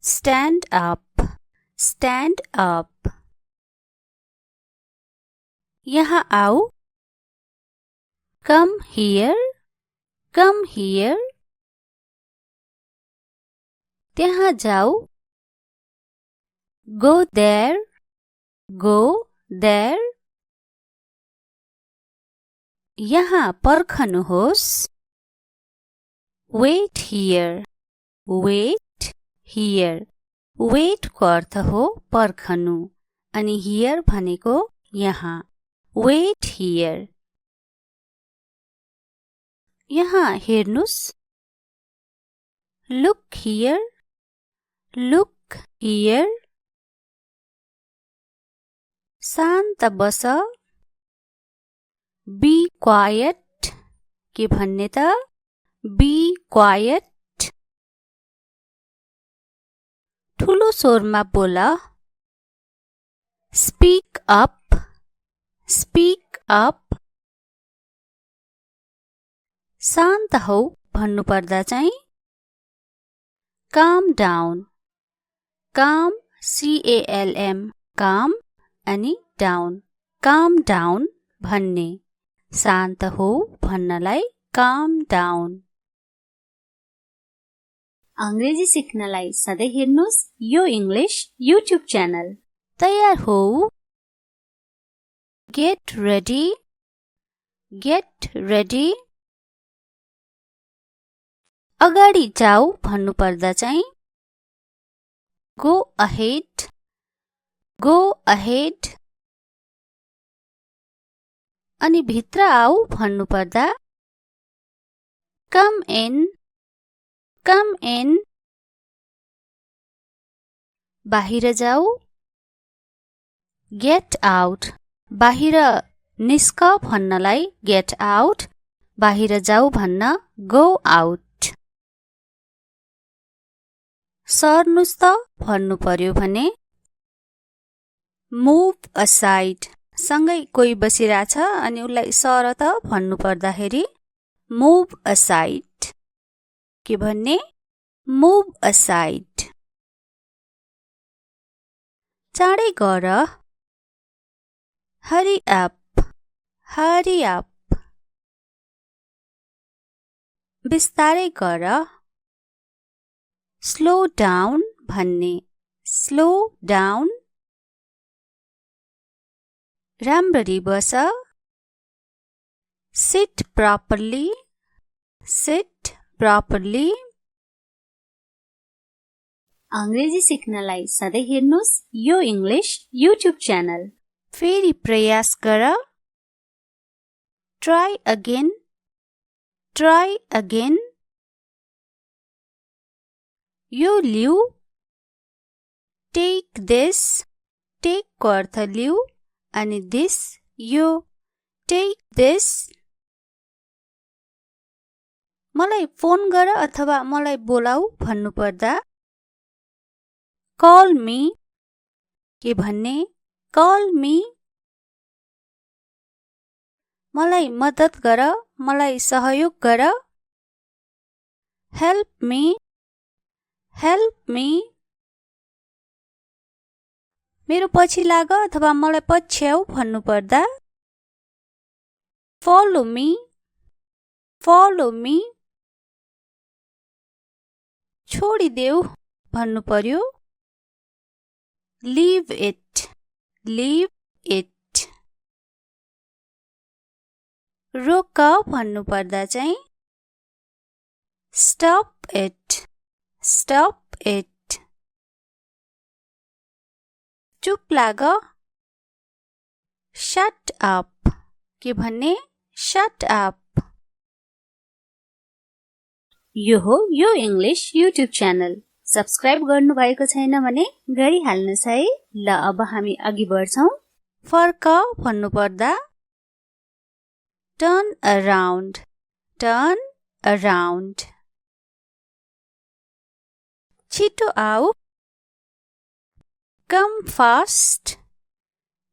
Speaker 1: stand up, stand up। यहाँ आऊ come here, come here। त्यहाँ जाऊ go there, go there। यहाँ पर्खनुहोस् wait here, wait here। wait को अर्थ हो पर्खनु अनि here भनेको यहाँ। wait here। यहाँ हेर्नुस् look here, look here। शान्त बस be quiet के भन्ने त be quiet। ठुलो स्वरमा बोल speak up, speak up। शान्त हौ भन्नुपर्दा चाहिँ calm down, calm C-A-L-M, calm अनि down, calm down भन्ने। शान्त हो भन्नलाई calm down। अंग्रेजी सिक्नलाई सधैँ हेर्नुस् यो इंग्लिश युट्युब च्यानल। तयार हो get ready, get ready। अगाडि जाऊ भन्नुपर्दा चाहिँ go ahead, go ahead। अनि भित्र आऊ भन्नुपर्दा come in, come in। बाहिर जाऊ get out, बाहिर निस्क भन्नलाई get out, बाहिर जाऊ भन्न go out। सर्नुस् त भन्नु पर्यो भने move aside। सँगै कोही बसिरहेछ अनि उलाई सर त भन्नु पर्दाखेरि move aside के भन्ने move aside। चाँडै गर hurry up, hurry up। बिस्तारै गर slow down भन्ने slow down। राम्ररी बस sit properly, sit properly। अंग्रेजी सिक्नलाई सधैँ हेर्नुस् यो इंग्लिश युट्युब च्यानल। फेरि प्रयास गर try again, try again। यो लिऊ take this, take को अर्थ लिऊ अनि this यो take this। मलाई फोन गर अथवा मलाई बोलाऊ भन्नुपर्दा call me के भन्ने call me। मलाई मद्दत गर, मलाई सहयोग गर help me, help me। मेरो पछि लाग अथवा मलाई पछ्याऊ भन्नुपर्दा follow me, follow me। छोडिदेऊ भन्नु पर्यो leave it, leave it। रोक भन्नुपर्दा चाहिँ stop it, stop it। चुप लाग shut up के भन्ने shut up। यो हो यो इंग्लिश युट्युब च्यानल। सब्स्क्राइब गर्नुभएको छैन भने गरिहाल्नुस् है। ल अब हामी अघि बढ्छौं। फर्क भन्नुपर्दा turn around, turn around. छिटो आऊ, come fast,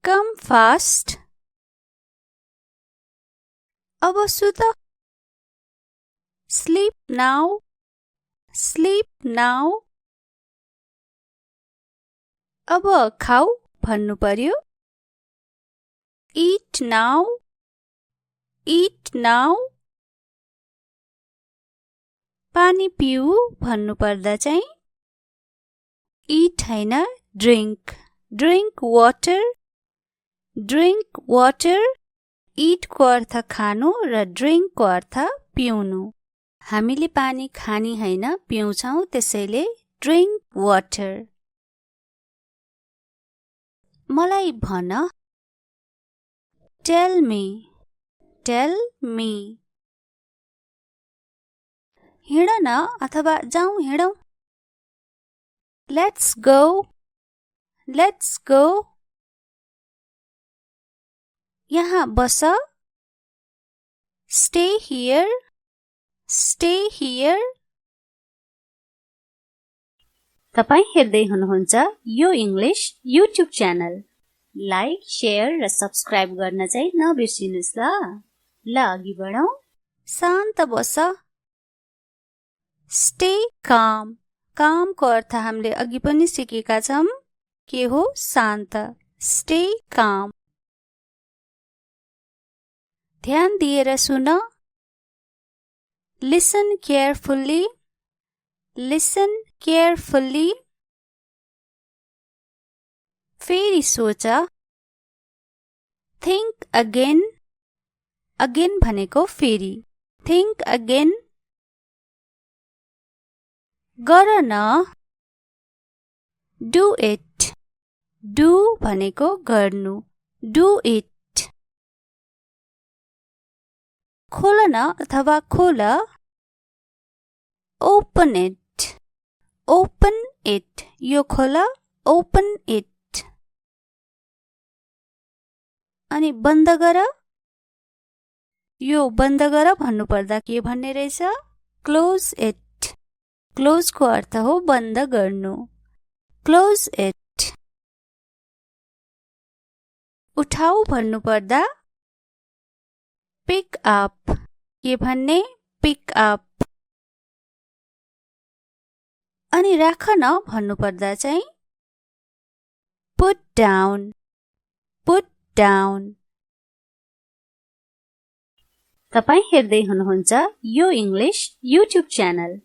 Speaker 1: come fast. अब सुत, sleep now, sleep now. अब खाऊ भन्नु पर्यो, eat now, eat now. पानी पिऊ भन्नु पर्दा चाहिँ eat हैन drink, drink water, drink water. eat को अर्थ खानु र drink को अर्थ पिउनु। हामीले पानी खानी हैन पिउँछौं, त्यसैले drink water. मलाई भन, tell me, tell me. हिँड न अथवा जाउँ हिँडौं, let's go, let's go. यहाँ बस, stay here, stay here. तपाई हेर्दै हुनुहुन्छ यो English YouTube channel. Like, share र सब्स्क्राइब गर्न चाहिँ नबिर्सिनुस् ल। ल अघि बढौं। शान्त बस, स्टे काम। काम को अर्थ हामीले अघि पनि सिकेका छौं, के हो? शान्त, स्टे काम। ध्यान दिएर सुन, लिसन केयरफुल्ली, लिसन केयरफुल्ली. फेरि सोच, थिंक अगेन, अगेन भनेको फेरि, थिंक अगेन. गर न, डु इट, डु भनेको गर्नु, डु इट. खोल न अथवा खोल, ओपन इट, ओपन इट. यो खोल, ओपन इट. अनि बन्द गर, यो बन्द गर भन्नुपर्दा के भन्ने रहेछ? Close it. क्लोज को अर्थ हो बन्द गर्नु, क्लोज इट. उठाऊ भन्नुपर्दा पिक अप, के भन्ने? Pick up. अनि राख न भन्नुपर्दा चाहिँ पुट डाउन, पुट डाउन. तपाई हेर्दै हुनुहुन्छ यो English YouTube channel.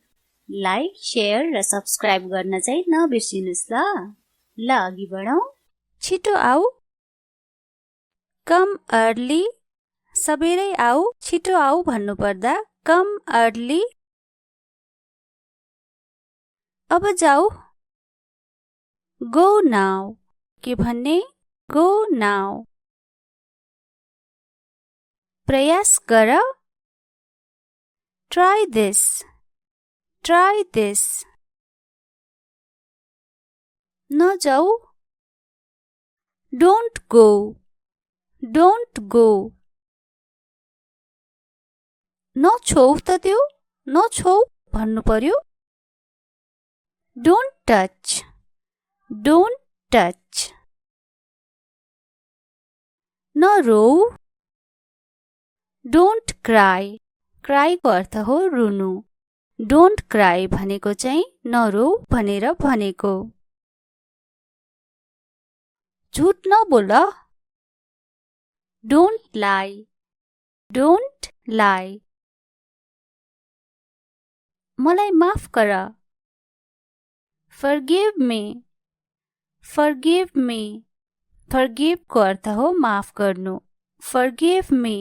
Speaker 1: Like, share र सब्स्क्राइब गर्न चाहिँ नबिर्सिनुस् ल। ल अघि बढौं। छिटो आऊ, कम अर्ली. सबेरै आऊ, छिटो आऊ भन्नुपर्दा कम अर्ली. अब जाऊ, गो नाउ, के भन्ने? Go now. प्रयास गर, ट्राई दिस, ट्राई दिस. नजाऊ, डोन्ट गो, डोन्ट गो. नछोऊ त त्यो, नछोऊ भन्नु पर्यो, डोन्ट टच, डोन्ट टच. नरोऊ, डोन्ट क्राई. क्राई को अर्थ हो रुनु, डोन्ट क्राई भनेको चाहिँ नरोऊ भनेर भनेको. झुट नबोल, डोन्ट लाई, डोन्ट लाई. मलाई माफ गर, forgive me, forgive me. Forgive को अर्थ हो माफ गर्नु, फर्गिव मी.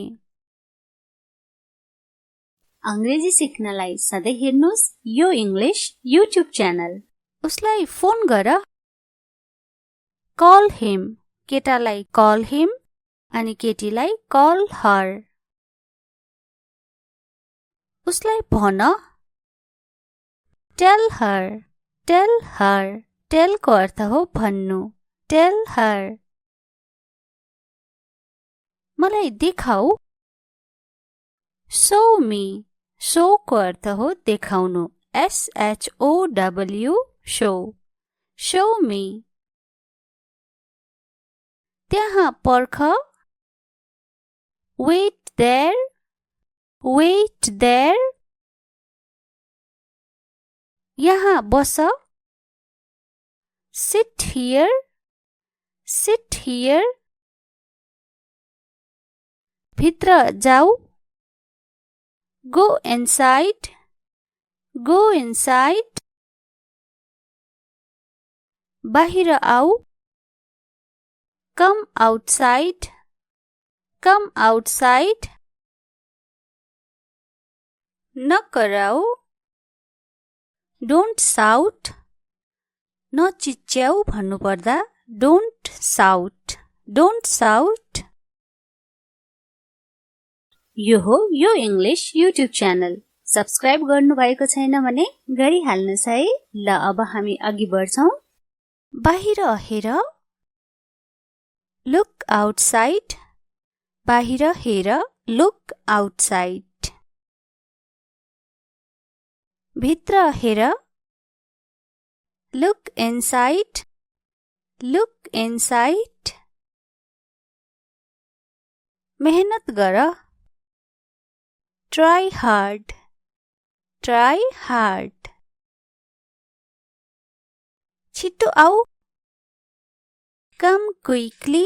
Speaker 1: अंग्रेजी सिक्नलाई सधैँ हेर्नुस् यो इंग्लिश युट्युब च्यानल। उसलाई फोन गर, कल हिम. केटालाई कल हिम अनि केटीलाई कल हर. उसलाई भन, tell her, tell her, tell को अर्थ हो भन्नु, टेल हर। मलाई देखाऊ, शो मी, शो को अर्थ हो देखाउनु, SHOW, शो, शो मी। त्यहाँ पर्ख, वेट देयर, वेट देयर। यहाँ बस, सिट हियर, सिट हियर। भित्र जाऊ, गो इनसाइड, गो इनसाइड। बाहिर आऊ, कम आउटसाइड, कम आउटसाइड। नकराऊ, डोन्ट साउट, नचिच्याऊ भन्नुपर्दा डोन्ट साउट, डोन्ट साउट। यो हो यो इंग्लिश युट्युब च्यानल। सब्स्क्राइब गर्नुभएको छैन भने गरिहाल्नुस् है। ल अब हामी अघि बढ्छौं। बाहिर हेर, लुक आउटसाइड, बाहिर हेर, लुक आउटसाइड। भित्र हेर, लुक इनसाइड, लुक इनसाइड। मेहनत गर, ट्राई हार्ड, ट्राई हार्ड। छिटो आऊ, कम क्विकली,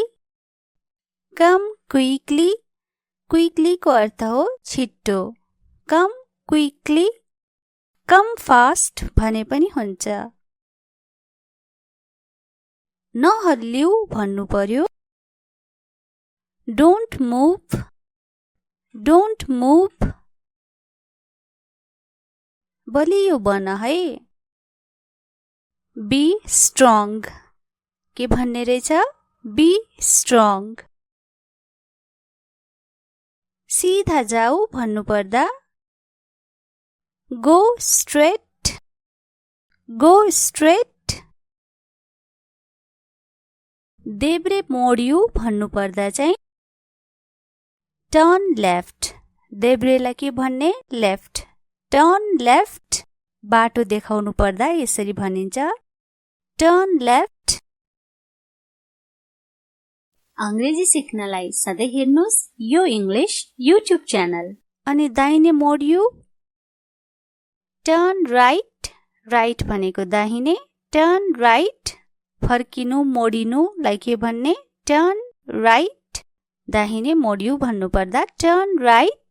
Speaker 1: कम क्विकली। क्विकली को अर्थ हो छिटो, कम क्विकली। कम फास्ट भने पनि हुन्छ। नहल्लिऊ भन्नु पर्यो, डोन्ट मुभ, डोन्ट मुभ। बलियो बन है, बी स्ट्रङ। के भन्ने रहेछ, बी स्ट्रङ। सीधा जाऊ भन्नुपर्दा गो स्ट्रेट, गो स्ट्रेट। देब्रे मोडिऊ भन्नुपर्दा चाहिँ टर्न लेफ्ट। देब्रेलाई के भन्ने, लेफ्ट, टर्न लेफ्ट। बाटो देखाउनु पर्दा यसरी भनिन्छ, टर्न लेफ्ट। अंग्रेजी सिक्नलाई सधैँ हेर्नुस् यो इंग्लिश युट्युब च्यानल। अनि दाहिने मोडिऊ, टर्न राइट, राइट भनेको दाहिने, टर्न राइट। फर्किनु मोडिनुलाई के भन्ने, टर्न राइट। दाहिने मोडिऊ भन्नुपर्दा टर्न राइट।